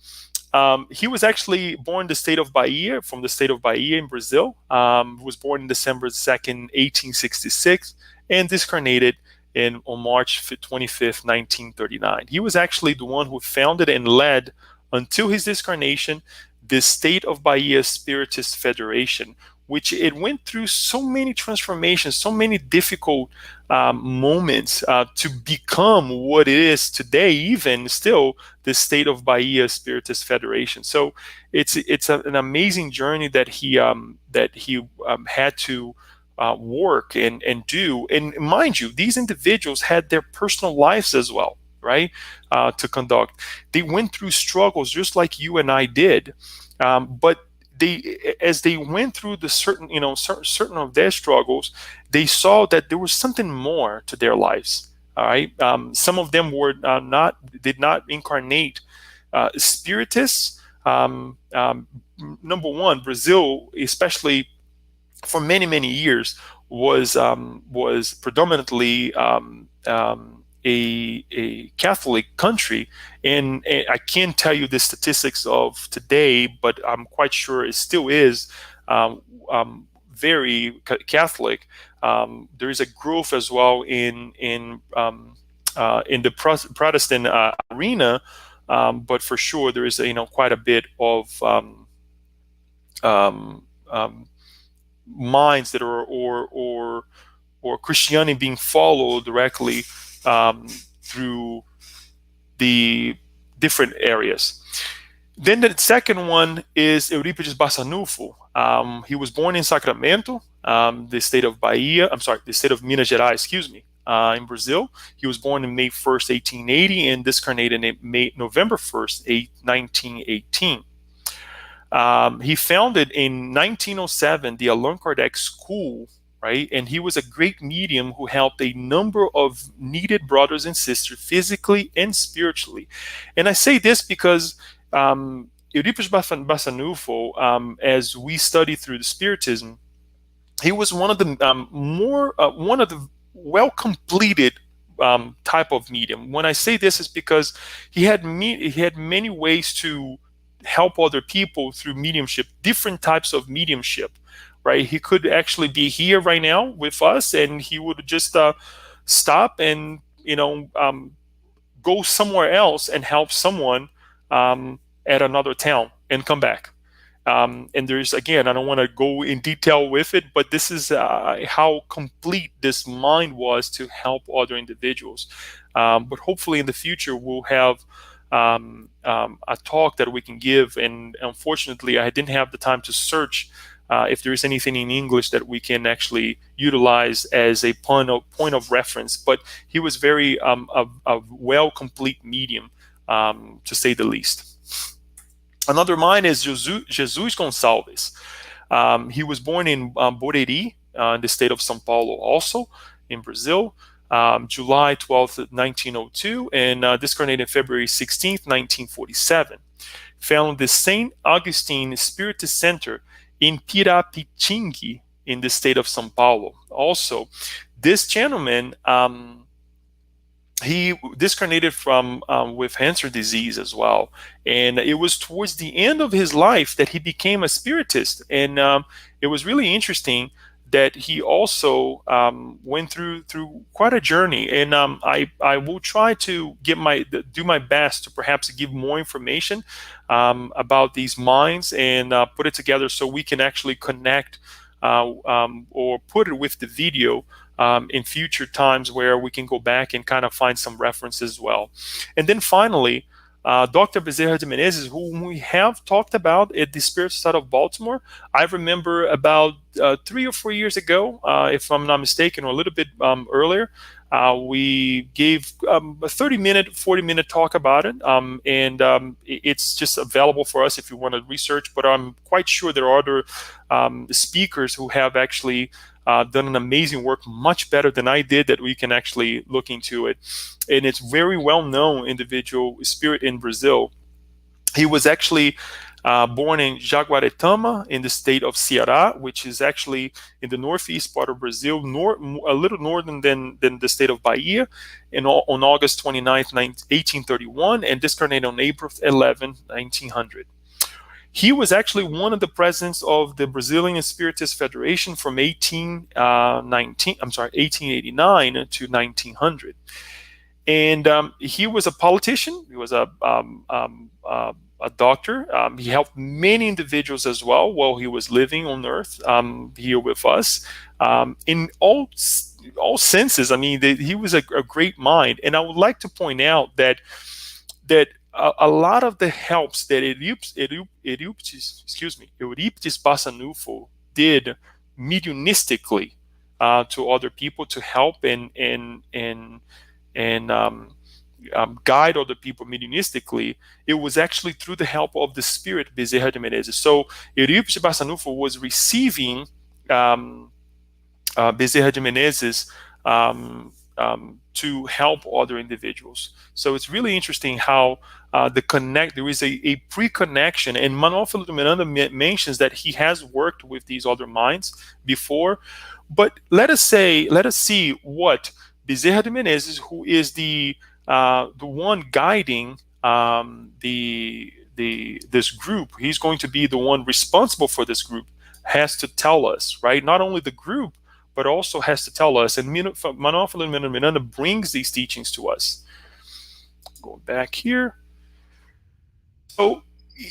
He was actually born in the state of Bahia, from the state of Bahia in Brazil. He was born on December 2nd, 1866, and discarnated on March 25th, 1939. He was actually the one who founded and led, until his discarnation, the state of Bahia Spiritist Federation, which it went through so many transformations, so many difficult moments to become what it is today, even still the state of Bahia Spiritist Federation. So it's an amazing journey that he had to work and do. And mind you, these individuals had their personal lives as well, right? To conduct. They went through struggles just like you and I did, but as they went through the certain of their struggles, they saw that there was something more to their lives. All right, some of them did not incarnate spiritists. Number one, Brazil, especially for many years, was predominantly a Catholic country, and I can't tell you the statistics of today, but I'm quite sure it still is very Catholic. There is a growth as well in the Protestant arena, but for sure there is quite a bit of minds that are or Christianity being followed directly through the different areas. Then the second one is Eurípides Barçanufo. He was born in Sacramento, the state of the state of Minas Gerais, excuse me, in Brazil. He was born on May 1st, 1880, and discarnated on November 1st, 1918. He founded in 1907 the Allan Kardec School, right? And he was a great medium who helped a number of needed brothers and sisters physically and spiritually. And I say this because Eurípides Barçanufo, as we study through the Spiritism, he was one of the one of the well completed type of medium. When I say this, is because he had many ways to help other people through mediumship, different types of mediumship. Right, he could actually be here right now with us, and he would just stop and go somewhere else and help someone at another town and come back. And there's, again, I don't want to go in detail with it, but this is how complete this mind was to help other individuals. But hopefully in the future we'll have a talk that we can give. And unfortunately, I didn't have the time to search if there is anything in English that we can actually utilize as a point of reference. But he was very a well complete medium, to say the least. Another mind is Jesus Gonzalez. He was born in Boreri, in the state of São Paulo, also in Brazil, July 12th, 1902, and discarnated February 16th, 1947. Found the St. Augustine Spiritist Center in Pirapitinga, in the state of São Paulo. Also, this gentleman, he discarnated from with cancer disease as well, and it was towards the end of his life that he became a spiritist. And it was really interesting that he also went through quite a journey. And I will try to do my best to perhaps give more information about these minds and put it together so we can actually connect or put it with the video in future times, where we can go back and kind of find some references as well. And then finally, Dr. Bezerra de Menezes, whom we have talked about at the Spiritist Society of Baltimore. I remember about 3 or 4 years ago, if I'm not mistaken, or a little bit earlier, we gave a 30-minute, 40-minute talk about it, and it's just available for us if you want to research. But I'm quite sure there are other speakers who have actually done an amazing work, much better than I did, that we can actually look into it. And it's very well known individual spirit in Brazil. He was actually born in Jaguaretama in the state of Ceará, which is actually in the northeast part of Brazil, a little northern than the state of Bahia, on August 29th, 1831, and discarnated on April 11th, 1900. He was actually one of the presidents of the Brazilian Spiritist Federation from 1889 to 1900. And he was a politician. He was a doctor. He helped many individuals as well while he was living on Earth here with us. In all senses, I mean, he was a great mind. And I would like to point out that a lot of the helps that Eurípides Passanufo did mediumistically to other people to help and guide other people mediumistically, it was actually through the help of the spirit Bezerra de Menezes. So Eurípides Passanufo was receiving Bezerra de Menezes to help other individuals. So it's really interesting how there is a pre-connection, and Manuel P. Miranda mentions that he has worked with these other minds before. But let us see what Bezerra de Menezes, who is the one guiding this group, he's going to be the one responsible for this group, has to tell us, right? Not only the group, but also has to tell us. And Manuel P. Miranda brings these teachings to us. Going back here. So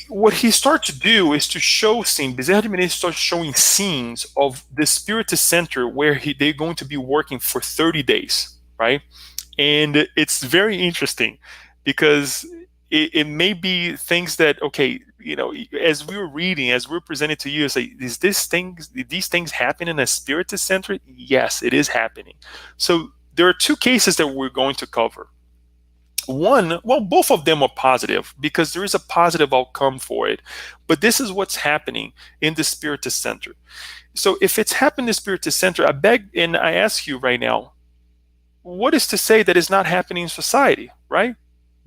what he starts to do is to show scenes. Bezerra de Menezes starts showing scenes of the Spiritist Center where they're going to be working for 30 days, right? And it's very interesting because it may be things that, okay, as we were reading, as we're presenting to you, say, these things happen in a Spiritist Center? Yes, it is happening. So there are two cases that we're going to cover. One, well, both of them are positive because there is a positive outcome for it. But this is what's happening in the Spiritist Center. So if it's happened in the Spiritist Center, I beg and I ask you right now, what is to say that it's not happening in society, right?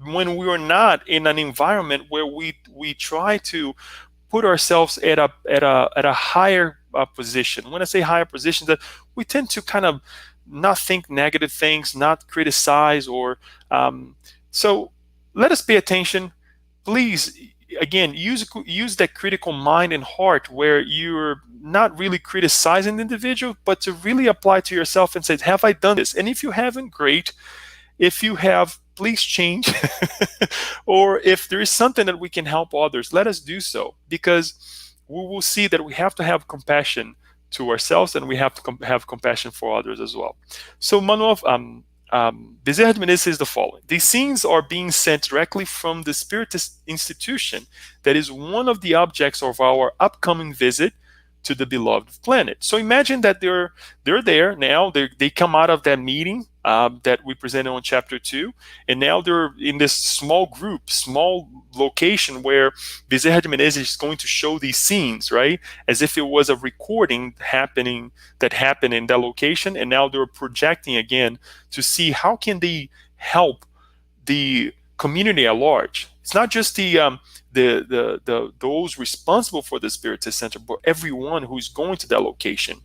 When we are not in an environment where we try to put ourselves at a higher position. When I say higher position, that we tend to kind of not think negative things, not criticize, or so let us pay attention. Please, again, use that critical mind and heart where you're not really criticizing the individual, but to really apply to yourself and say, have I done this? And if you haven't, great. If you have, please change. Or if there is something that we can help others, let us do so, because we will see that we have to have compassion to ourselves and we have to have compassion for others as well. So Manuel Bezerra de Menezes says the following: these scenes are being sent directly from the Spiritist institution that is one of the objects of our upcoming visit to the beloved planet. So imagine that they're there now. They come out of that meeting that we presented on chapter 2, and now they're in this small group, small location where Bezerra de Menezes is going to show these scenes, right? As if it was a recording that happened in that location, and now they're projecting again to see how can they help the community at large. It's not just those responsible for the Spiritist Center, but everyone who's going to that location.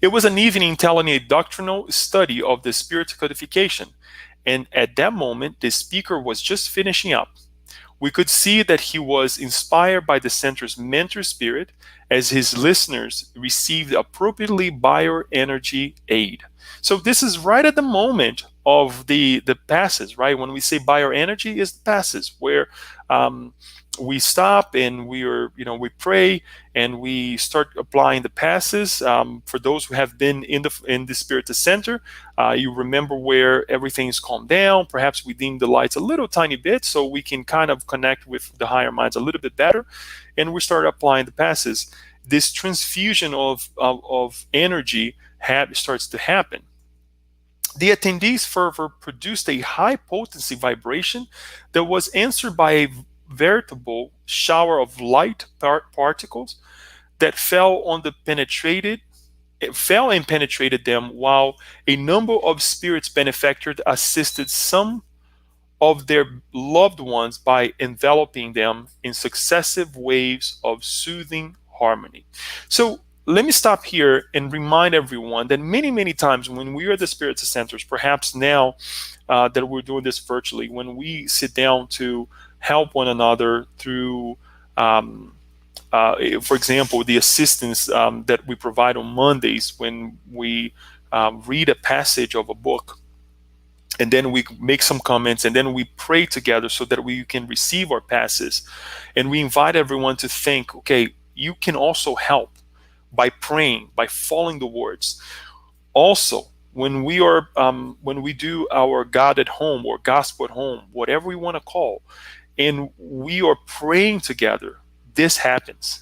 It was an evening telling a doctrinal study of the Spirit codification, and at that moment, the speaker was just finishing up. We could see that he was inspired by the center's mentor spirit as his listeners received appropriately bioenergy aid. So this is right at the moment of the passes, right? When we say bioenergy, is the passes where we stop and we pray and we start applying the passes. For those who have been in the Spiritist Center, you remember where everything is calmed down. Perhaps we dim the lights a little tiny bit so we can kind of connect with the higher minds a little bit better, and we start applying the passes. This transfusion of energy starts to happen. The attendees' fervor produced a high potency vibration that was answered by a veritable shower of light particles that fell and penetrated them, while a number of spirits benefactors assisted some of their loved ones by enveloping them in successive waves of soothing harmony. So let me stop here and remind everyone that many, many times when we are the Spiritist centers, perhaps now that we're doing this virtually, when we sit down to help one another through, um, for example, the assistance that we provide on Mondays when we read a passage of a book, and then we make some comments, and then we pray together so that we can receive our passes. And we invite everyone to think, okay, you can also help by praying, by following the words. Also, when we do our God at home or gospel at home, whatever we want to call, and we are praying together, this happens.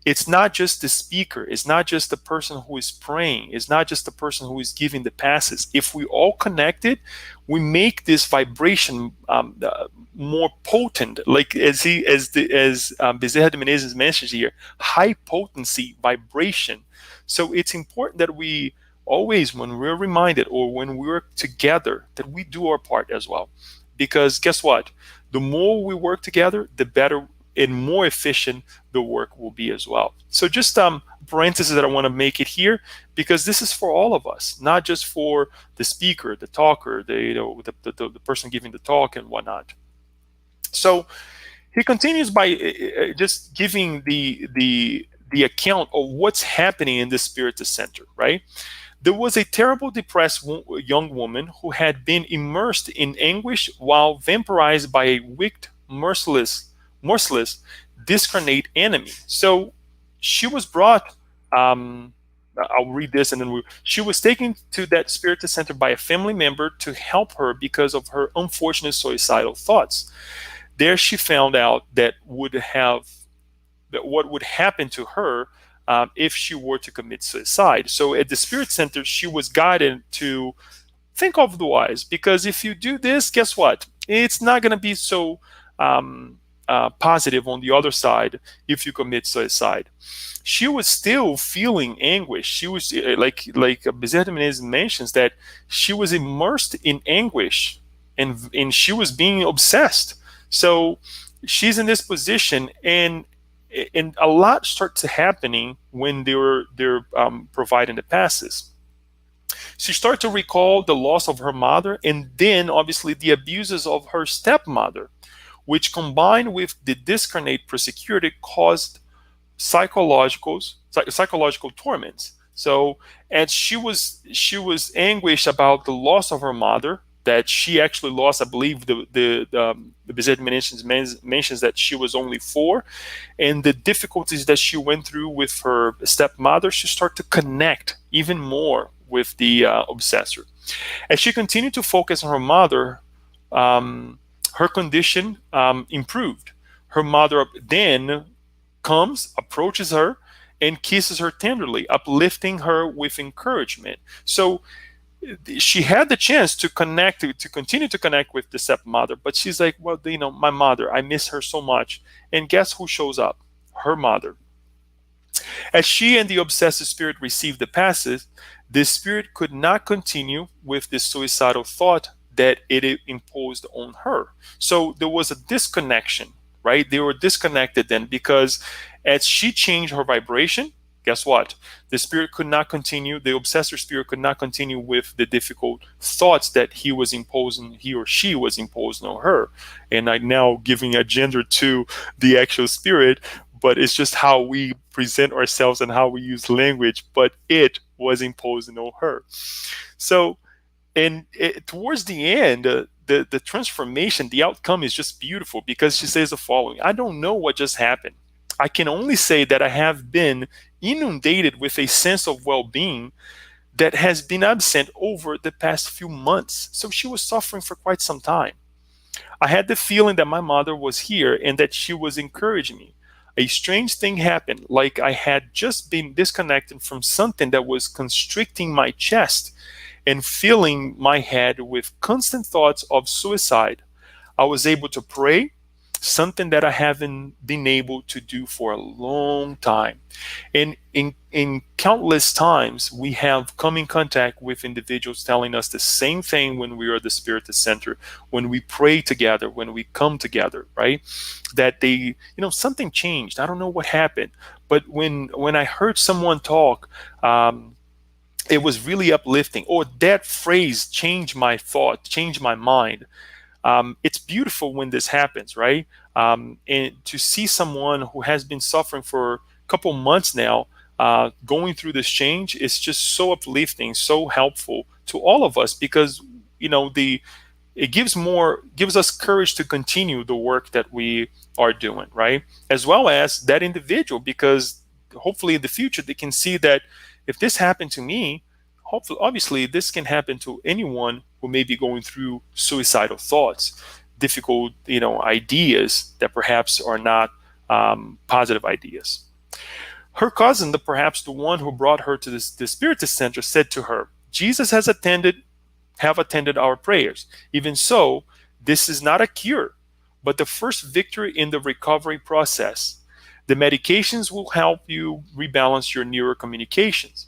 It's not just the speaker, it's not just the person who is praying, it's not just the person who is giving the passes. If we all connected, we make this vibration more potent, like as Bezerra de Menezes mentions here, high potency vibration. So it's important that we always, when we're reminded or when we're together, that we do our part as well. Because guess what? The more we work together, the better and more efficient the work will be as well. So just parenthesis that I want to make it here, because this is for all of us, not just for the speaker, the talker, the person giving the talk and whatnot. So he continues by just giving the account of what's happening in the Spiritist Center, right? There was a terrible, depressed young woman who had been immersed in anguish while vampirized by a wicked, merciless, discarnate enemy. So she was brought. I'll read this, and then she was taken to that Spiritist Center by a family member to help her because of her unfortunate suicidal thoughts. There, she found out what would happen to her if she were to commit suicide. So at the Spirit Center, she was guided to think otherwise, because if you do this, guess what? It's not going to be so positive on the other side if you commit suicide. She was still feeling anguish. She was like Bezerra de Menezes mentions, that she was immersed in anguish, and she was being obsessed. So she's in this position, and a lot starts happening when they're providing the passes. She started to recall the loss of her mother, and then obviously the abuses of her stepmother, which combined with the discarnate persecutor caused psychological torments. So, and she was anguished about the loss of her mother, that she actually lost. I believe the Bezerra mentions that she was only 4, and the difficulties that she went through with her stepmother. She started to connect even more with the obsessor. As she continued to focus on her mother, her condition improved. Her mother then approaches her, and kisses her tenderly, uplifting her with encouragement. So she had the chance to continue to connect with the stepmother, but she's like, well, my mother, I miss her so much. And guess who shows up? Her mother. As she and the obsessive spirit received the passes, the spirit could not continue with the suicidal thought that it imposed on her. So there was a disconnection, right? They were disconnected then, because as she changed her vibration, guess what? The spirit could not continue, the obsessor spirit could not continue with the difficult thoughts that he or she was imposing on her. And I'm now giving a gender to the actual spirit, but it's just how we present ourselves and how we use language, but it was imposing on her. So, and towards the end, the transformation, the outcome is just beautiful, because she says the following: I don't know what just happened. I can only say that I have been inundated with a sense of well-being that has been absent over the past few months. So she was suffering for quite some time. I had the feeling that my mother was here and that she was encouraging me. A strange thing happened, like I had just been disconnected from something that was constricting my chest and filling my head with constant thoughts of suicide. I was able to pray, something that I haven't been able to do for a long time. And in countless times, we have come in contact with individuals telling us the same thing when we are at the Spiritist Center, when we pray together, when we come together, right? That they, something changed. I don't know what happened, but when I heard someone talk, it was really uplifting. Or that phrase changed my thought, changed my mind. It's beautiful when this happens, right? And to see someone who has been suffering for a couple months now, going through this change, is just so uplifting, so helpful to all of us, because the it gives us courage to continue the work that we are doing, right? As well as that individual, because hopefully in the future they can see that if this happened to me, hopefully, obviously, this can happen to anyone who may be going through suicidal thoughts, difficult, ideas that perhaps are not positive ideas. Her cousin, perhaps the one who brought her to the Spiritist Center, said to her, "Jesus have attended our prayers. Even so, this is not a cure, but the first victory in the recovery process. The medications will help you rebalance your neurocommunications.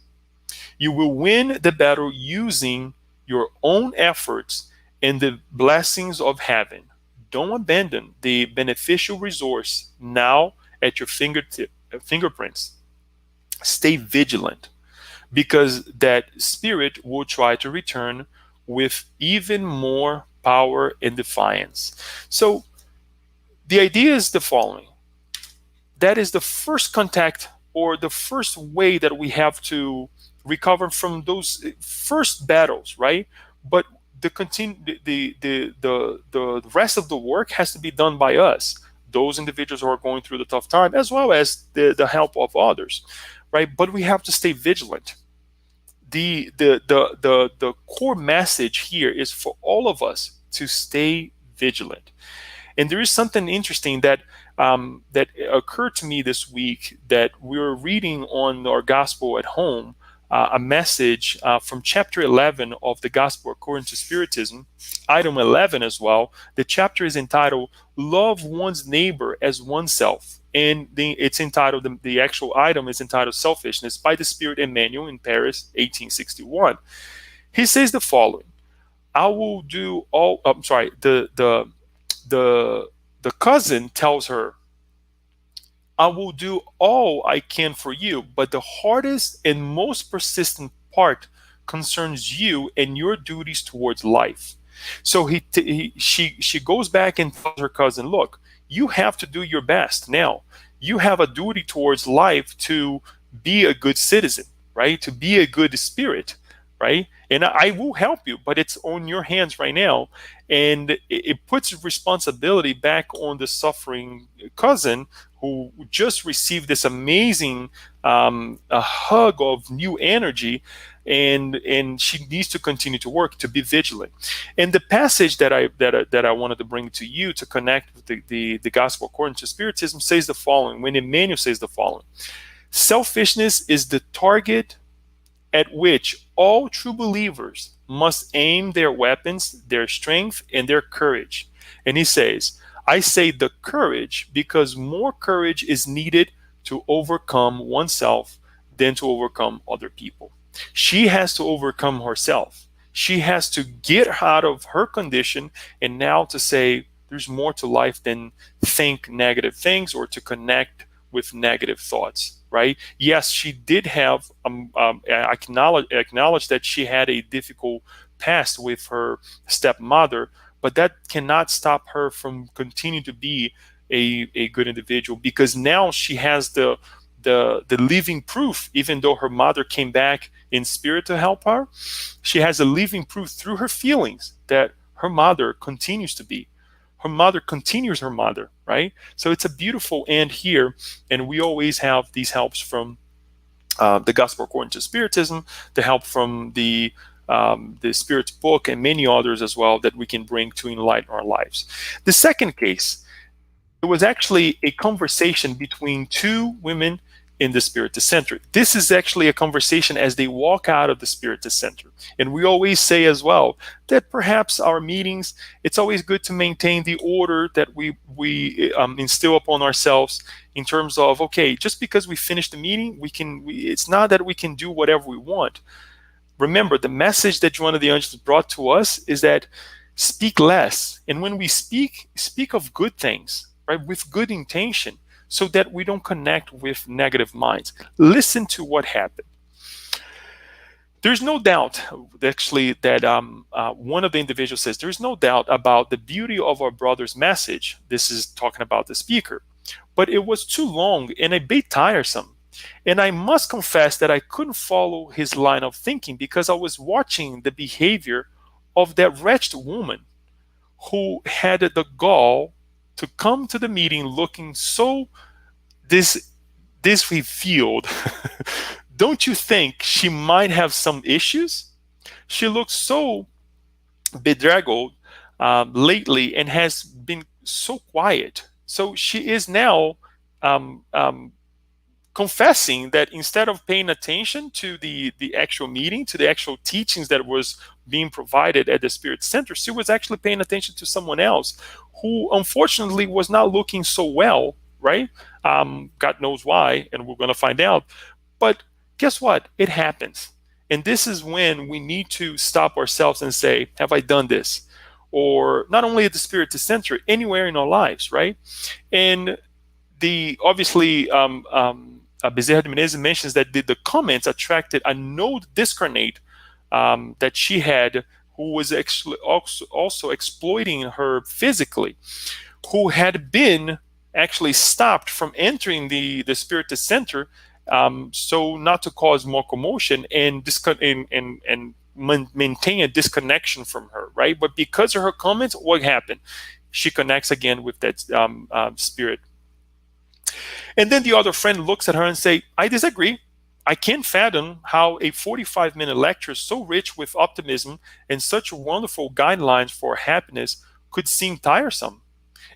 You will win the battle using your own efforts and the blessings of heaven. Don't abandon the beneficial resource now at your fingerprints. Stay vigilant, because that spirit will try to return with even more power and defiance." So the idea is the following: that is the first contact, or the first way that we have to recover from those first battles, right? But the rest of the work has to be done by us, those individuals who are going through the tough time, as well as the help of others, right? But we have to stay vigilant. The core message here is for all of us to stay vigilant. And there is something interesting that occurred to me this week, that we were reading on our gospel at home, a message from chapter 11 of the Gospel according to Spiritism, item 11 as well. The chapter is entitled "Love One's Neighbor as Oneself." And it's entitled, the actual item is entitled "Selfishness," by the Spirit Emmanuel in Paris, 1861. He says the following: "I will do all." I'm sorry. The cousin tells her, "I will do all I can for you, but the hardest and most persistent part concerns you and your duties towards life." So she goes back and tells her cousin, "Look, you have to do your best now. You have a duty towards life to be a good citizen, right? To be a good spirit, right? And I will help you, but it's on your hands right now." And it puts responsibility back on the suffering cousin, who just received this amazing a hug of new energy, and she needs to continue to work, to be vigilant. And the passage that I wanted to bring to you to connect with the gospel according to Spiritism says the following, when Emmanuel says the following: "Selfishness is the target at which all true believers must aim their weapons, their strength, and their courage." And he says, "I say the courage because more courage is needed to overcome oneself than to overcome other people." She has to overcome herself. She has to get out of her condition, and now to say there's more to life than think negative things or to connect with negative thoughts, right? Yes, she did have, acknowledge that she had a difficult past with her stepmother, but that cannot stop her from continuing to be a good individual, because now she has the living proof. Even though her mother came back in spirit to help her, she has a living proof through her feelings that her mother continues to be. Her mother continues her mother, right? So it's a beautiful end here, and we always have these helps from the Gospel according to Spiritism, the help from the Spirit's book, and many others as well that we can bring to enlighten our lives. The second case, it was actually a conversation between two women in the Spiritist Center. This is actually a conversation as they walk out of the Spiritist Center. And we always say as well that perhaps our meetings, it's always good to maintain the order that we instill upon ourselves in terms of, okay, just because we finish the meeting, it's not that we can do whatever we want. Remember, the message that Joanna de Angelis brought to us is that speak less. And when we speak of good things, right, with good intention, so that we don't connect with negative minds. Listen to what happened. There's no doubt, actually, that one of the individuals says, there's no doubt about the beauty of our brother's message. This is talking about the speaker. But it was too long and a bit tiresome. And I must confess that I couldn't follow his line of thinking because I was watching the behavior of that wretched woman who had the gall to come to the meeting looking so disfigured. Don't you think she might have some issues? She looks so bedraggled lately and has been so quiet. So she is now confessing that instead of paying attention to the actual meeting, to the actual teachings that was being provided at the Spirit Center, she was actually paying attention to someone else who unfortunately was not looking so well, right? God knows why, and we're going to find out. But guess what? It happens. And this is when we need to stop ourselves and say, have I done this? Or not only at the Spiritist Center, anywhere in our lives, right? And obviously, Bezerra de Menezes mentions that the comments attracted a node discarnate that she had, who was actually also exploiting her physically, who had been actually stopped from entering the Spiritist Center, so not to cause more commotion and maintain a disconnection from her, right? But because of her comments, what happened? She connects again with that spirit. And then the other friend looks at her and say, I disagree. I can't fathom how a 45-minute lecture so rich with optimism and such wonderful guidelines for happiness could seem tiresome.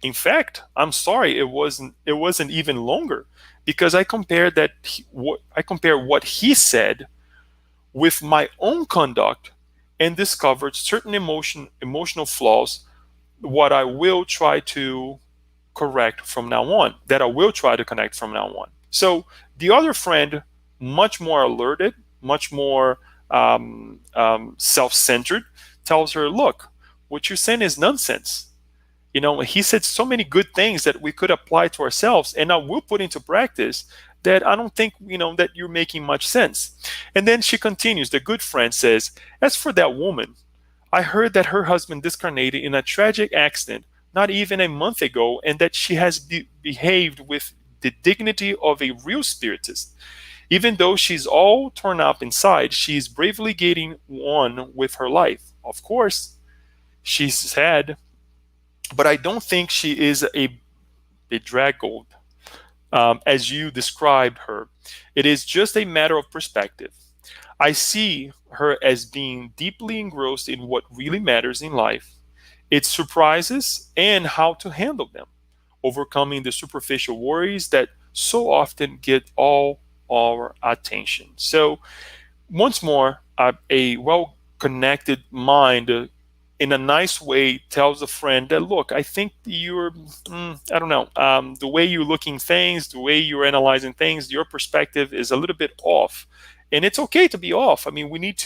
In fact, I'm sorry it wasn't even longer, because I compare what he said with my own conduct and discovered certain emotional flaws, what I will try to correct from now on, that I will try to connect from now on. So the other friend, much more alerted, much more self-centered, tells her, look, what you're saying is nonsense. You know, he said so many good things that we could apply to ourselves, and I will put into practice, that I don't think, that you're making much sense. And then she continues, the good friend says, as for that woman, I heard that her husband discarnated in a tragic accident not even a month ago, and that she has behaved with the dignity of a real spiritist. Even though she's all torn up inside, she's bravely getting on with her life. Of course, she's sad, but I don't think she is a bedraggled, as you described her. It is just a matter of perspective. I see her as being deeply engrossed in what really matters in life, its surprises, and how to handle them, overcoming the superficial worries that so often get all our attention. So, once more, a well-connected mind in a nice way tells a friend that, look, I think you're, I don't know, the way you're looking things, the way you're analyzing things, your perspective is a little bit off. And it's okay to be off. I mean, we need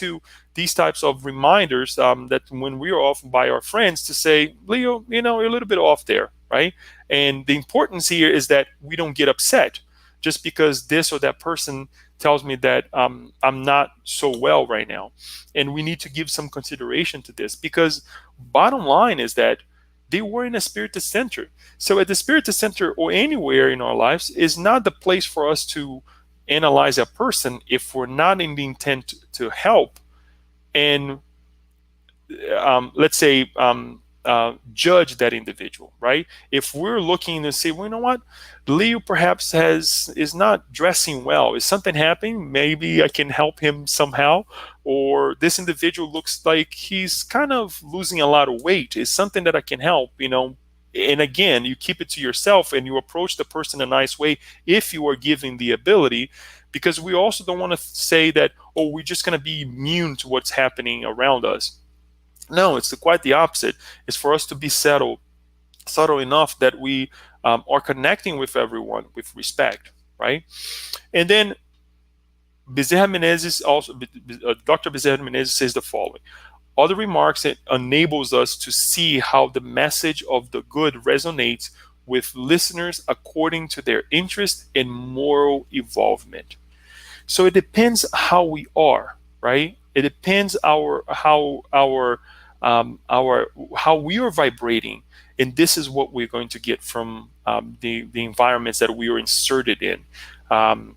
these types of reminders that when we are off by our friends to say, Leo, you're a little bit off there, right? And the importance here is that we don't get upset just because this or that person tells me that I'm not so well right now. And we need to give some consideration to this, because bottom line is that they were in a Spiritist Center. So at the Spiritist Center or anywhere in our lives is not the place for us to analyze a person if we're not in the intent to help and let's say judge that individual, right? If we're looking to say, well, you know what, Leo perhaps is not dressing well, is something happening, maybe I can help him somehow, or this individual looks like he's kind of losing a lot of weight, is something that I can help, And again, you keep it to yourself and you approach the person in a nice way if you are given the ability, because we also don't want to say that, oh, we're just going to be immune to what's happening around us. No, it's quite the opposite. It's for us to be subtle enough that we are connecting with everyone with respect, right? And then Bezerra Menezes also, Dr. Bezerra Menezes says the following: other remarks, it enables us to see how the message of the good resonates with listeners according to their interest and moral evolvement. So it depends how we are, right? It depends our how we are vibrating, and this is what we're going to get from the environments that we are inserted in. Um,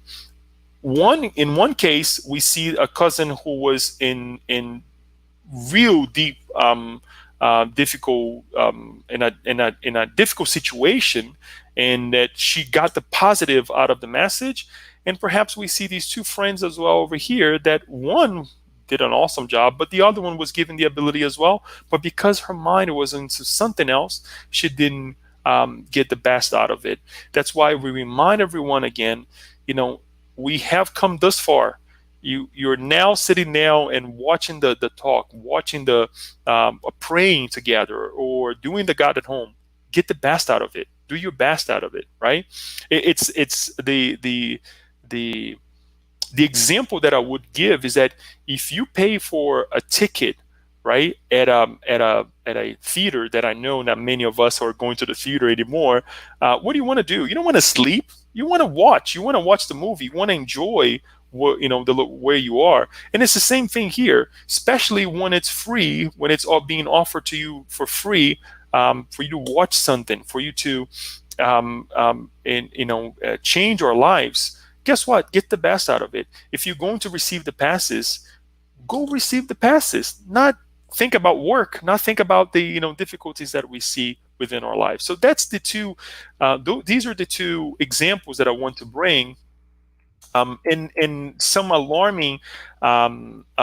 one case, we see a cousin who was in real deep difficult in a difficult situation, and that she got the positive out of the message. And perhaps we see these two friends as well over here, that one did an awesome job, but the other one was given the ability as well, but because her mind was into something else, she didn't get the best out of it. That's why we remind everyone again, you know, we have come thus far. You're now sitting now and watching the talk, watching the praying together, or doing the God at home. Get the best out of it. Do your best out of it, right? It's the the example that I would give is that if you pay for a ticket, right, at a theater that I know not many of us are going to the theater anymore, what do you want to do? You don't want to sleep. You want to watch. You want to watch the movie. You want to enjoy what, where you are. And it's the same thing here, especially when it's free, when it's all being offered to you for free, for you to watch something, for you to change our lives. Guess what? Get the best out of it. If you're going to receive the passes, go receive the passes. Not think about work. Not think about the difficulties that we see within our lives. So that's the two. These are the two examples that I want to bring. And some alarming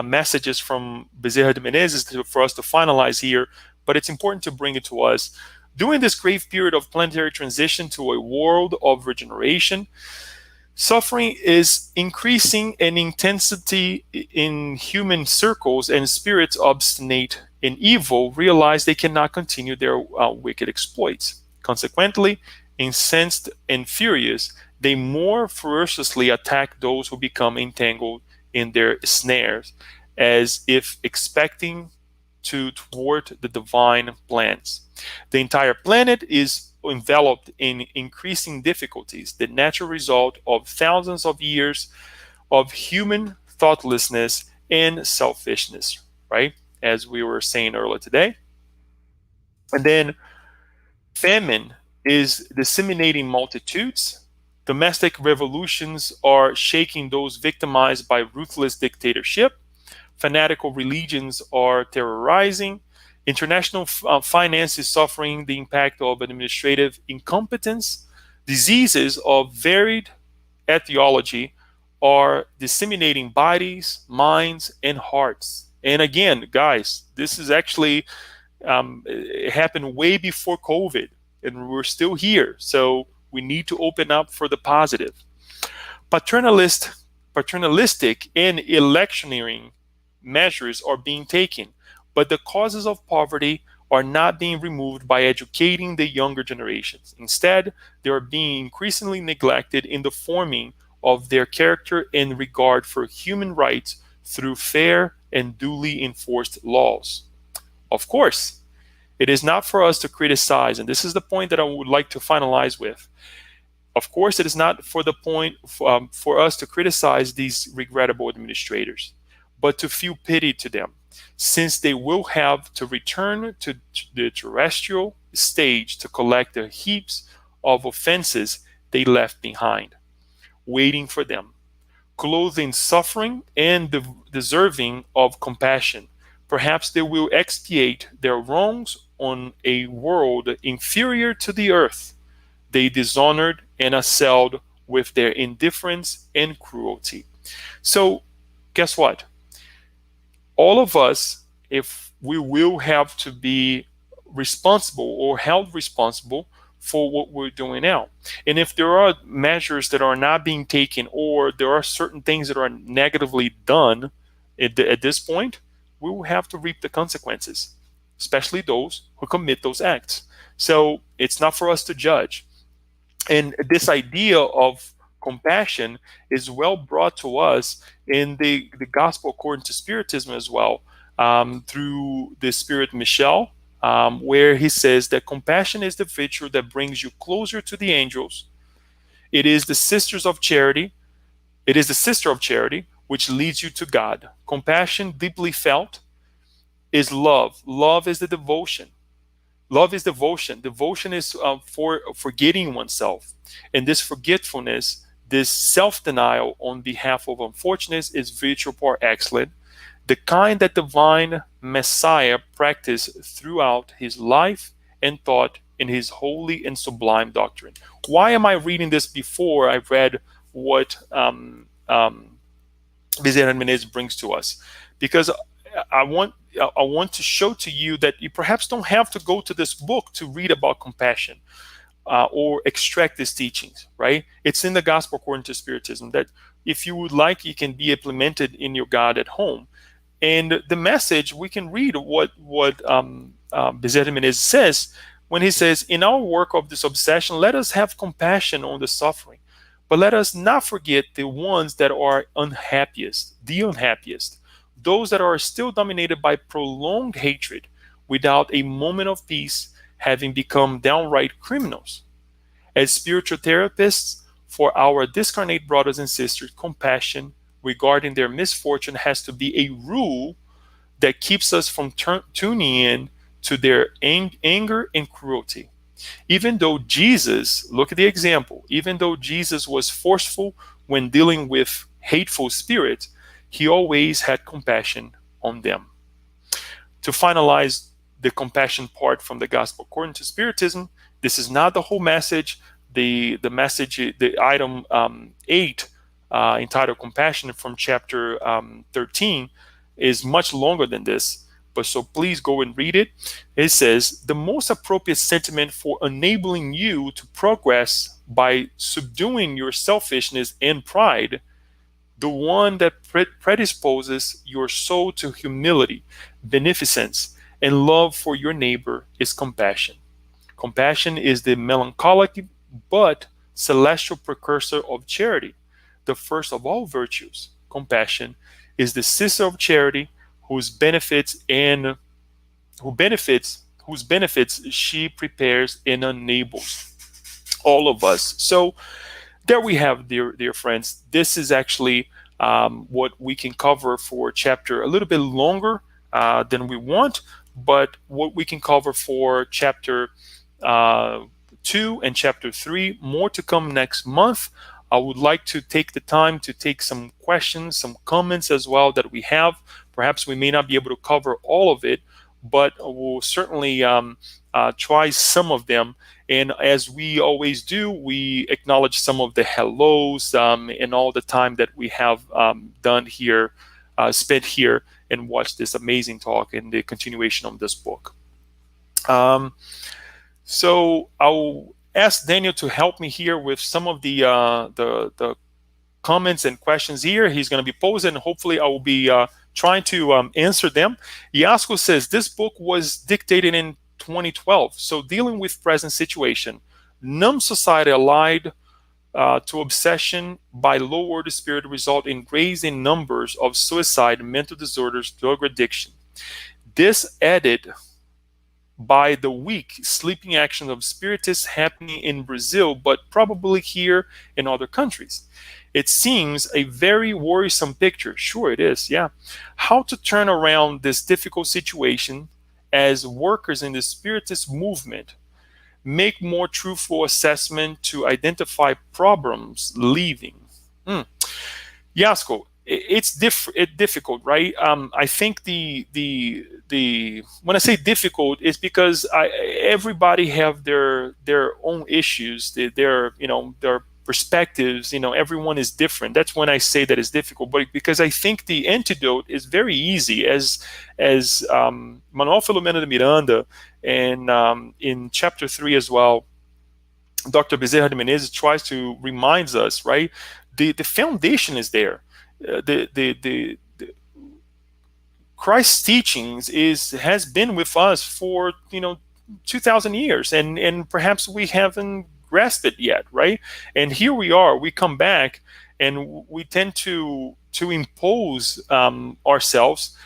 messages from Bezerra de Menezes for us to finalize here, but it's important to bring it to us. During this grave period of planetary transition to a world of regeneration, suffering is increasing in intensity in human circles, and spirits obstinate in evil realize they cannot continue their wicked exploits. Consequently, incensed and furious, they more ferociously attack those who become entangled in their snares, as if expecting to thwart the divine plans. The entire planet is enveloped in increasing difficulties, the natural result of thousands of years of human thoughtlessness and selfishness, right? As we were saying earlier today. And then famine is disseminating multitudes. Domestic revolutions are shaking those victimized by ruthless dictatorship. Fanatical religions are terrorizing. International finance is suffering the impact of administrative incompetence. Diseases of varied etiology are disseminating bodies, minds, and hearts. And again, guys, this is actually it happened way before COVID, and we're still here. So we need to open up for the positive. Paternalistic and electioneering measures are being taken, but the causes of poverty are not being removed by educating the younger generations. Instead, they are being increasingly neglected in the forming of their character and regard for human rights through fair and duly enforced laws. Of course, it is not for us to criticize, and this is the point that I would like to finalize with. Of course, it is not for the point for us to criticize these regrettable administrators, but to feel pity to them, since they will have to return to the terrestrial stage to collect the heaps of offenses they left behind, waiting for them, clothed in suffering and deserving of compassion. Perhaps they will expiate their wrongs on a world inferior to the earth they dishonored and assailed with their indifference and cruelty. So, guess what? All of us, if we will have to be responsible or held responsible for what we're doing now. And if there are measures that are not being taken, or there are certain things that are negatively done at this point, we will have to reap the consequences, especially those who commit those acts. So it's not for us to judge. And this idea of compassion is well brought to us in the gospel according to Spiritism as well, through the Spirit Michel, where he says that compassion is the virtue that brings you closer to the angels. It is the sisters of charity. It is the sister of charity which leads you to God. Compassion, deeply felt, is love. Love is the devotion. Love is devotion. Devotion is for forgetting oneself. And this forgetfulness, this self-denial on behalf of unfortunates, is virtue par excellence, the kind that divine Messiah practiced throughout his life and taught in his holy and sublime doctrine. Why am I reading this before I read what Bezerra Menezes brings to us? Because I want to show to you that you perhaps don't have to go to this book to read about compassion, or extract these teachings, right? It's in the Gospel according to Spiritism that if you would like, you can be implemented in your God at home. And the message, we can read what Bezerra Menezes says when he says, in our work of this obsession, let us have compassion on the suffering, but let us not forget the ones that are unhappiest, the unhappiest, those that are still dominated by prolonged hatred without a moment of peace, having become downright criminals. As spiritual therapists, for our discarnate brothers and sisters, compassion regarding their misfortune has to be a rule that keeps us from tuning in to their anger and cruelty. Even though Jesus, look at the example, even though Jesus was forceful when dealing with hateful spirits, he always had compassion on them. To finalize the compassion part from the Gospel according to Spiritism, this is not the whole message. The message, the item 8, entitled Compassion from chapter 13, is much longer than this. But so please go and read it. It says, the most appropriate sentiment for enabling you to progress by subduing your selfishness and pride, the one that predisposes your soul to humility, beneficence, and love for your neighbor, is compassion. Compassion is the melancholic but celestial precursor of charity, the first of all virtues. Compassion is the sister of charity whose benefits she prepares and enables all of us. So there we have, dear friends. This is actually what we can cover for chapter, a little bit longer than we want, but what we can cover for chapter 2 and chapter 3. More to come next month. I would like to take the time to take some questions, some comments as well that we have. Perhaps we may not be able to cover all of it, but we'll certainly try some of them. And as we always do, we acknowledge some of the hellos and all the time that we have done here, spent here, and watched this amazing talk and the continuation of this book. So I'll ask Daniel to help me here with some of the comments and questions here. He's going to be posing, and hopefully I will be trying to answer them. Iasko says, this book was dictated in 2012, so dealing with present situation. Numb society allied to obsession by low order spirit result in raising numbers of suicide, mental disorders, drug addiction. This added by the weak sleeping actions of spiritists happening in Brazil, but probably here in other countries. It seems a very worrisome picture. Sure it is, yeah. How to turn around this difficult situation as workers in the spiritist movement, make more truthful assessment to identify problems leaving. Yasko, it's difficult, right? I think the when I say difficult, it's because everybody have their own issues, their perspectives. Everyone is different. That's when I say that it's difficult. But because I think the antidote is very easy, as Manuel Filomeno de Miranda And in chapter 3 as well, Dr. Bezerra de Menezes tries to reminds us, right? The foundation is there. The Christ's teachings is has been with us for 2,000 years, and perhaps we haven't grasped it yet, right? And here we are, we come back, and we tend to impose ourselves.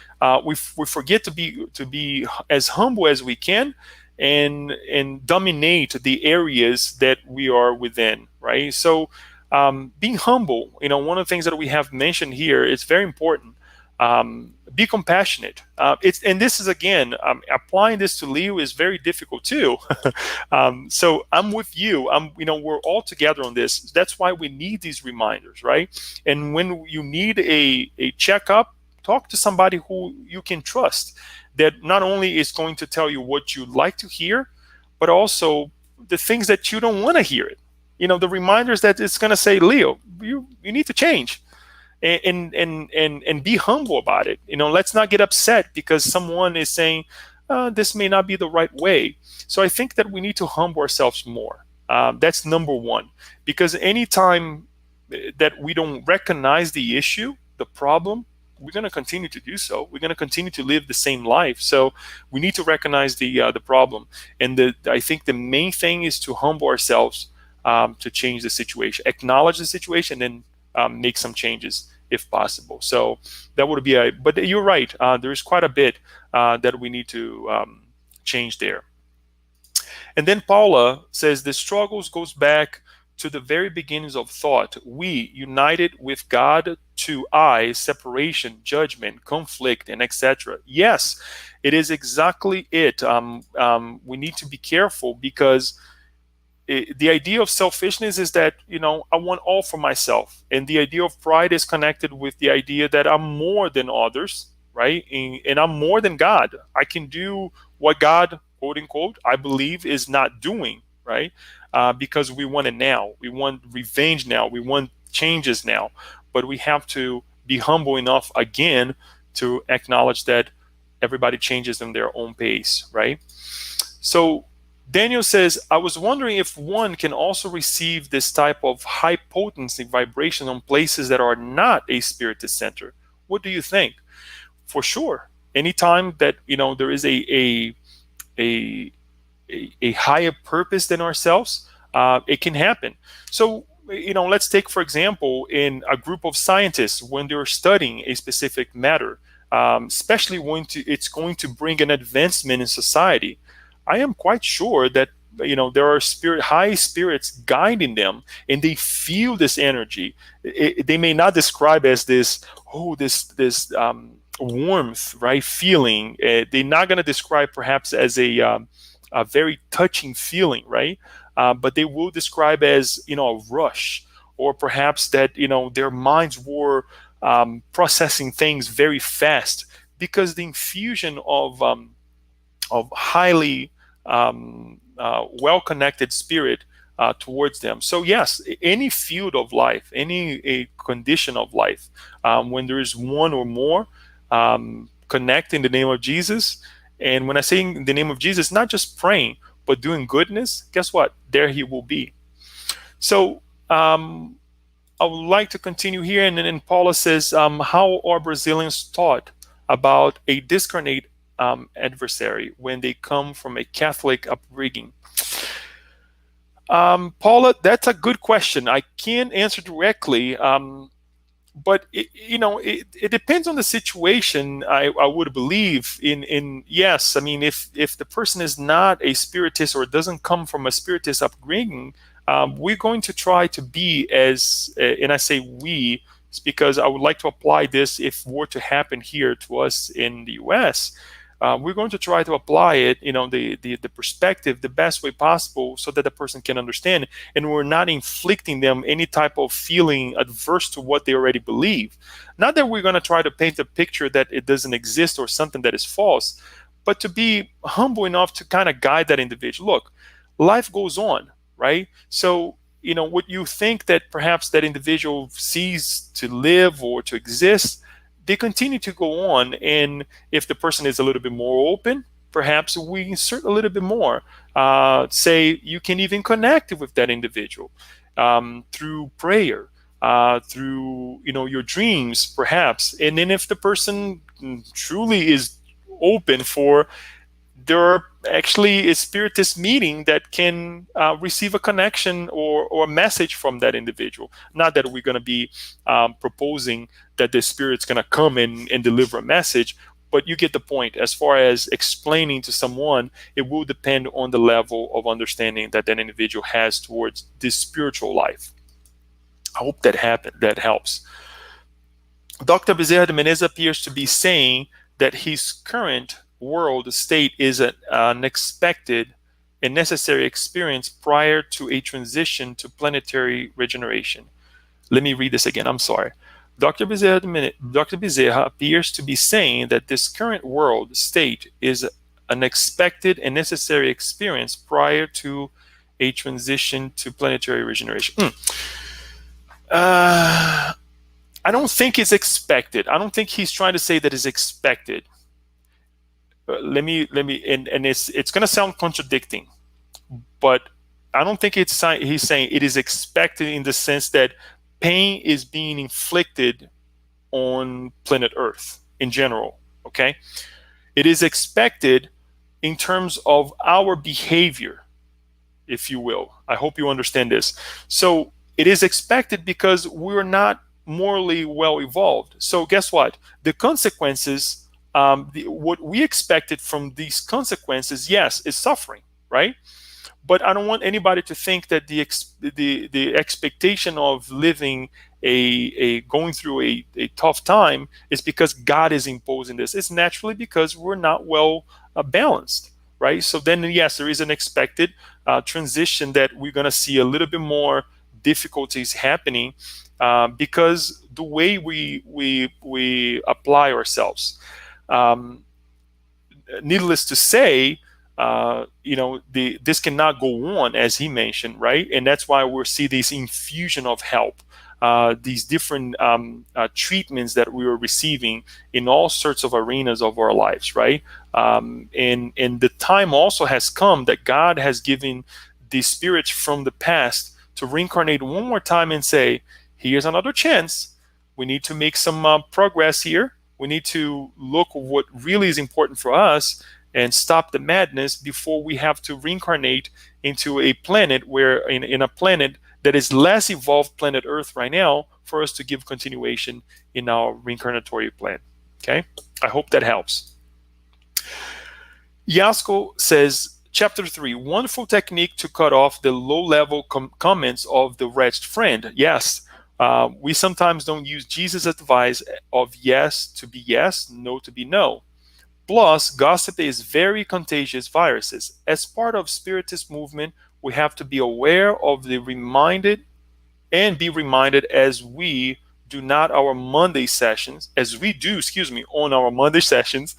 We forget to be as humble as we can, and dominate the areas that we are within, right? So being humble, one of the things that we have mentioned here, it's very important. Be compassionate. And this is again, applying this to Leo is very difficult too. So I'm with you. We're all together on this. That's why we need these reminders, right? And when you need a checkup, talk to somebody who you can trust. That not only is going to tell you what you like to hear, but also the things that you don't want to hear it. The reminders that it's going to say, Leo, you need to change, and be humble about it. Let's not get upset because someone is saying this may not be the right way. So I think that we need to humble ourselves more. That's number one, because anytime that we don't recognize the issue, the problem, we're going to continue to do so. We're going to continue to live the same life. So we need to recognize the problem, and I think the main thing is to humble ourselves, to change the situation, acknowledge the situation, and make some changes if possible. So that would be but you're right. There's quite a bit that we need to change there. And then Paula says the struggles goes back to the very beginnings of thought. We united with God to I, separation, judgment, conflict, and etc. Yes, it is exactly it. We need to be careful because the idea of selfishness is that I want all for myself, and the idea of pride is connected with the idea that I'm more than others, right? And I'm more than God. I can do what God, quote unquote, I believe is not doing, right? Because we want it now, we want revenge now, we want changes now, but we have to be humble enough again to acknowledge that everybody changes in their own pace, right? So Daniel says, I was wondering if one can also receive this type of high potency vibration on places that are not a spiritist center. What do you think? For sure. Anytime that there is a higher purpose than ourselves, it can happen. So let's take, for example, in a group of scientists when they're studying a specific matter, especially when it's going to bring an advancement in society. I am quite sure that there are high spirits guiding them, and they feel this energy. They may not describe as this warmth, right, feeling. They're not going to describe perhaps as a very touching feeling, right? But they will describe as a rush, or perhaps that their minds were processing things very fast because the infusion of highly well-connected spirit towards them. So yes, any field of life, any a condition of life, when there is one or more connect in the name of Jesus, and when I say in the name of Jesus, not just praying, but doing goodness, guess what? There he will be. So I would like to continue here, and then Paula says, how are Brazilians taught about a discarnate adversary when they come from a Catholic upbringing? Paula, that's a good question. I can't answer directly, but it depends on the situation. I would believe in yes. I mean, if the person is not a spiritist or doesn't come from a spiritist upbringing, we're going to try to be as, and I say we, it's because I would like to apply this if were to happen here to us in the U.S. We're going to try to apply it, the perspective, the best way possible, so that the person can understand, and we're not inflicting them any type of feeling adverse to what they already believe. Not that we're going to try to paint a picture that it doesn't exist or something that is false, but to be humble enough to kind of guide that individual. Look, life goes on, right? So, what you think that perhaps that individual sees to live or to exist, they continue to go on. And if the person is a little bit more open, perhaps we insert a little bit more. Say you can even connect with that individual through prayer, through your dreams, perhaps. And then if the person truly is open for, there are actually a spiritist meeting that can receive a connection or a message from that individual. Not that we're going to be proposing that the spirit's going to come and deliver a message, but you get the point. As far as explaining to someone, it will depend on the level of understanding that that individual has towards this spiritual life. I hope that helps. Dr. Bezerra de Menezes appears to be saying that his current world state is an expected and necessary experience prior to a transition to planetary regeneration. Let me read this again. I'm sorry. Dr. Bezerra appears to be saying that this current world state is an expected and necessary experience prior to a transition to planetary regeneration. I don't think it's expected. I don't think he's trying to say that it's expected. Let me, and it's going to sound contradicting, but I don't think he's saying it is expected in the sense that pain is being inflicted on planet Earth in general. Okay, it is expected in terms of our behavior, if you will. I hope you understand this. So it is expected because we're not morally well evolved. So guess what? The consequences, what we expected from these consequences, yes, is suffering, right? But I don't want anybody to think that the expectation of living a going through a tough time is because God is imposing this. It's naturally because we're not well balanced, right? So then, yes, there is an expected transition that we're going to see a little bit more difficulties happening because the way we apply ourselves. Needless to say, this cannot go on, as he mentioned, right? And that's why we'll see this infusion of help, these different treatments that we are receiving in all sorts of arenas of our lives, right? And the time also has come that God has given the spirits from the past to reincarnate one more time and say, here's another chance. We need to make some progress here. We need to look at what really is important for us and stop the madness before we have to reincarnate into a planet in a planet that is less evolved planet Earth right now for us to give continuation in our reincarnatory plan. Okay? I hope that helps. Yasko says, Chapter 3, wonderful technique to cut off the low-level comments of the wretched friend. Yes, we sometimes don't use Jesus' advice of yes to be yes, no to be no. Plus, gossip is very contagious viruses. As part of Spiritist movement, we have to be aware of the reminded and be reminded as we do not our Monday sessions, as we do, on our Monday sessions,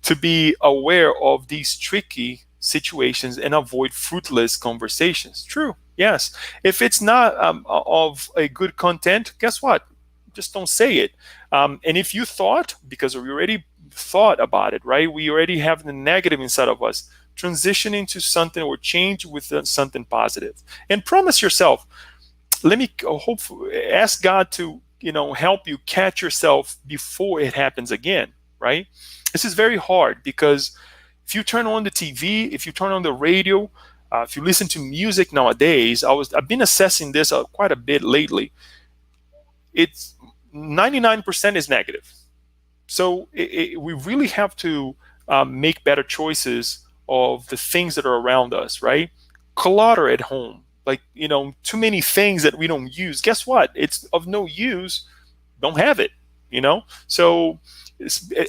to be aware of these tricky situations and avoid fruitless conversations. True, yes. If it's not of a good content, guess what? Just don't say it. And if you thought, because we already thought about it, right? We already have the negative inside of us. Transition into something or change with something positive. And promise yourself, let me ask God to, help you catch yourself before it happens again, right? This is very hard because if you turn on the TV, if you turn on the radio, if you listen to music nowadays, I've been assessing this quite a bit lately. It's 99% is negative. So we really have to make better choices of the things that are around us, right? Clutter at home, like, too many things that we don't use. Guess what? It's of no use. Don't have it, So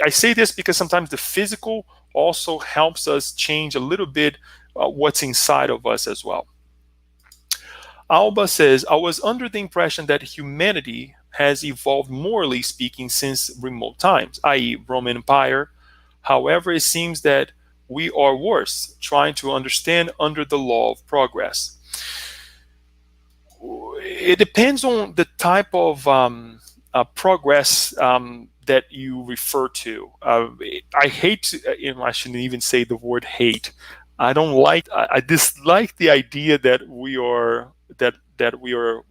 I say this because sometimes the physical also helps us change a little bit what's inside of us as well. Alba says, I was under the impression that humanity has evolved morally speaking since remote times, i.e. Roman Empire. However, it seems that we are worse, trying to understand under the law of progress. It depends on the type of progress that you refer to. I hate to, I shouldn't even say the word hate. I dislike the idea that we are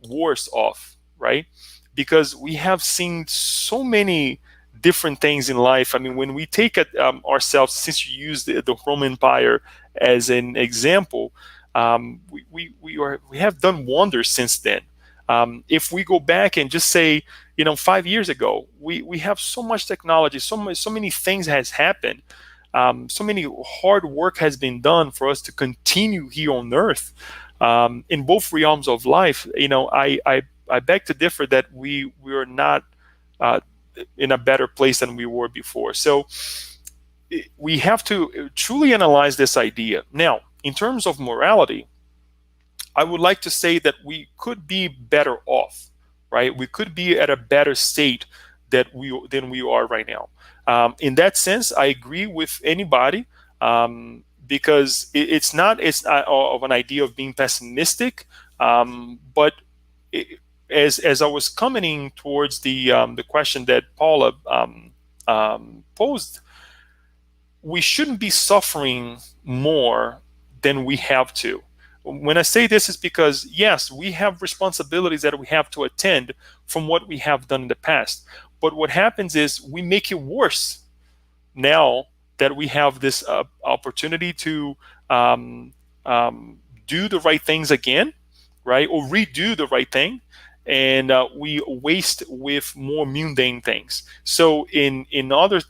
worse off, right? Because we have seen so many different things in life. I mean, when we take it, ourselves, since you use the Roman Empire as an example, we have done wonders since then. If we go back and just say, 5 years ago, we have so much technology, so many things has happened, so many hard work has been done for us to continue here on Earth, in both realms of life. I beg to differ that we are not uh, in a better place than we were before. So we have to truly analyze this idea. Now, in terms of morality, I would like to say that we could be better off, right? We could be at a better state than we are right now. In that sense, I agree with anybody, because it's not of an idea of being pessimistic, but it, as I was commenting towards the question that Paula posed, we shouldn't be suffering more than we have to. When I say this, is because yes, we have responsibilities that we have to attend from what we have done in the past. But what happens is we make it worse now that we have this opportunity to um, do the right things again, right, or redo the right thing, and we waste with more mundane things. So in other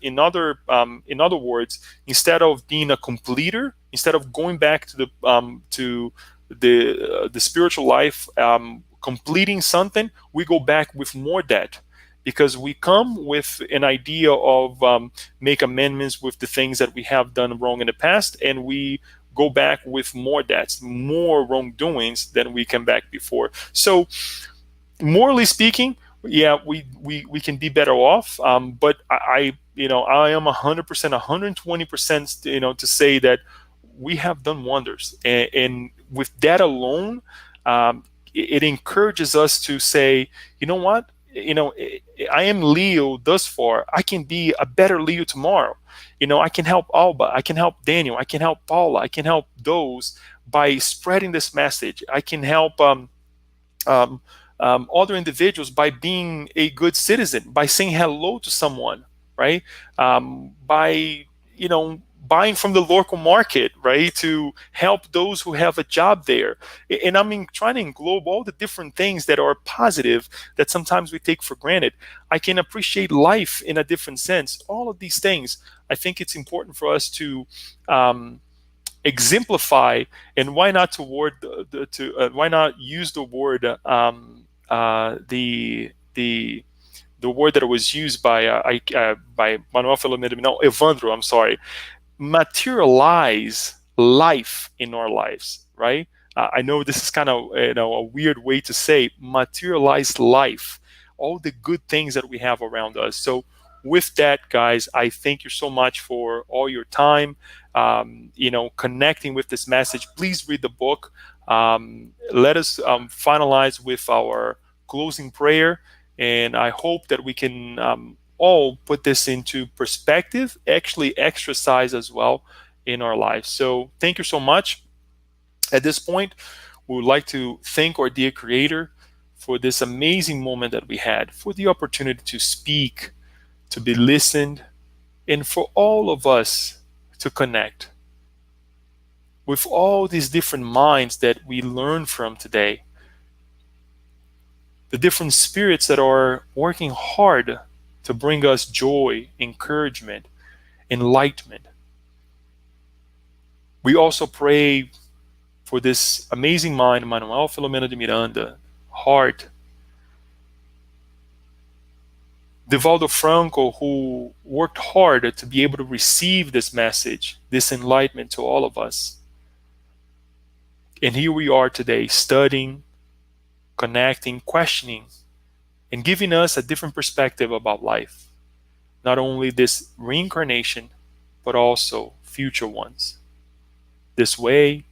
words, instead of being a completer, instead of going back to the spiritual life, completing something, we go back with more debt, because we come with an idea of make amendments with the things that we have done wrong in the past, and we go back with more debts, more wrongdoings than we came back before. So morally speaking, yeah, we can be better off. But I am 100%, 120%, to say that we have done wonders, and with that alone, it encourages us to say, you know what, I am Leo thus far. I can be a better Leo tomorrow. I can help Alba. I can help Daniel. I can help Paula. I can help those by spreading this message. I can help um, other individuals by being a good citizen, by saying hello to someone, right? By buying from the local market, right, to help those who have a job there. And I mean, trying to englobe all the different things that are positive that sometimes we take for granted. I can appreciate life in a different sense. All of these things, I think it's important for us to exemplify. And why not why not use the word, the word that was used by Manuel P. No, Evandro, I'm sorry, materialize life in our lives, right? I know this is kind of a weird way to say materialize life, all the good things that we have around us. So with that, guys, I thank you so much for all your time, connecting with this message. Please read the book. Let us finalize with our closing prayer, and I hope that we can all put this into perspective, actually exercise as well in our lives. So thank you so much. At this point, we would like to thank our dear Creator for this amazing moment that we had, for the opportunity to speak, to be listened, and for all of us to connect with all these different minds that we learn from today, the different spirits that are working hard to bring us joy, encouragement, enlightenment. We also pray for this amazing mind, Manuel Filomeno de Miranda, heart, Divaldo Franco, who worked hard to be able to receive this message, this enlightenment to all of us. And here we are today, studying, connecting, questioning, and giving us a different perspective about life. Not only this reincarnation, but also future ones. This way,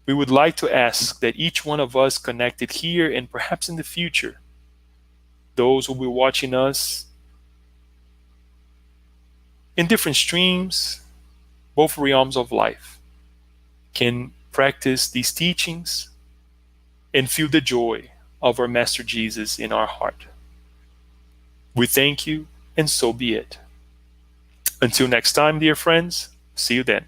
we would like to ask that each one of us connected here and perhaps in the future, those who will be watching us in different streams, both realms of life, can practice these teachings and feel the joy of our Master Jesus in our heart. We thank you, and so be it. Until next time, dear friends, see you then.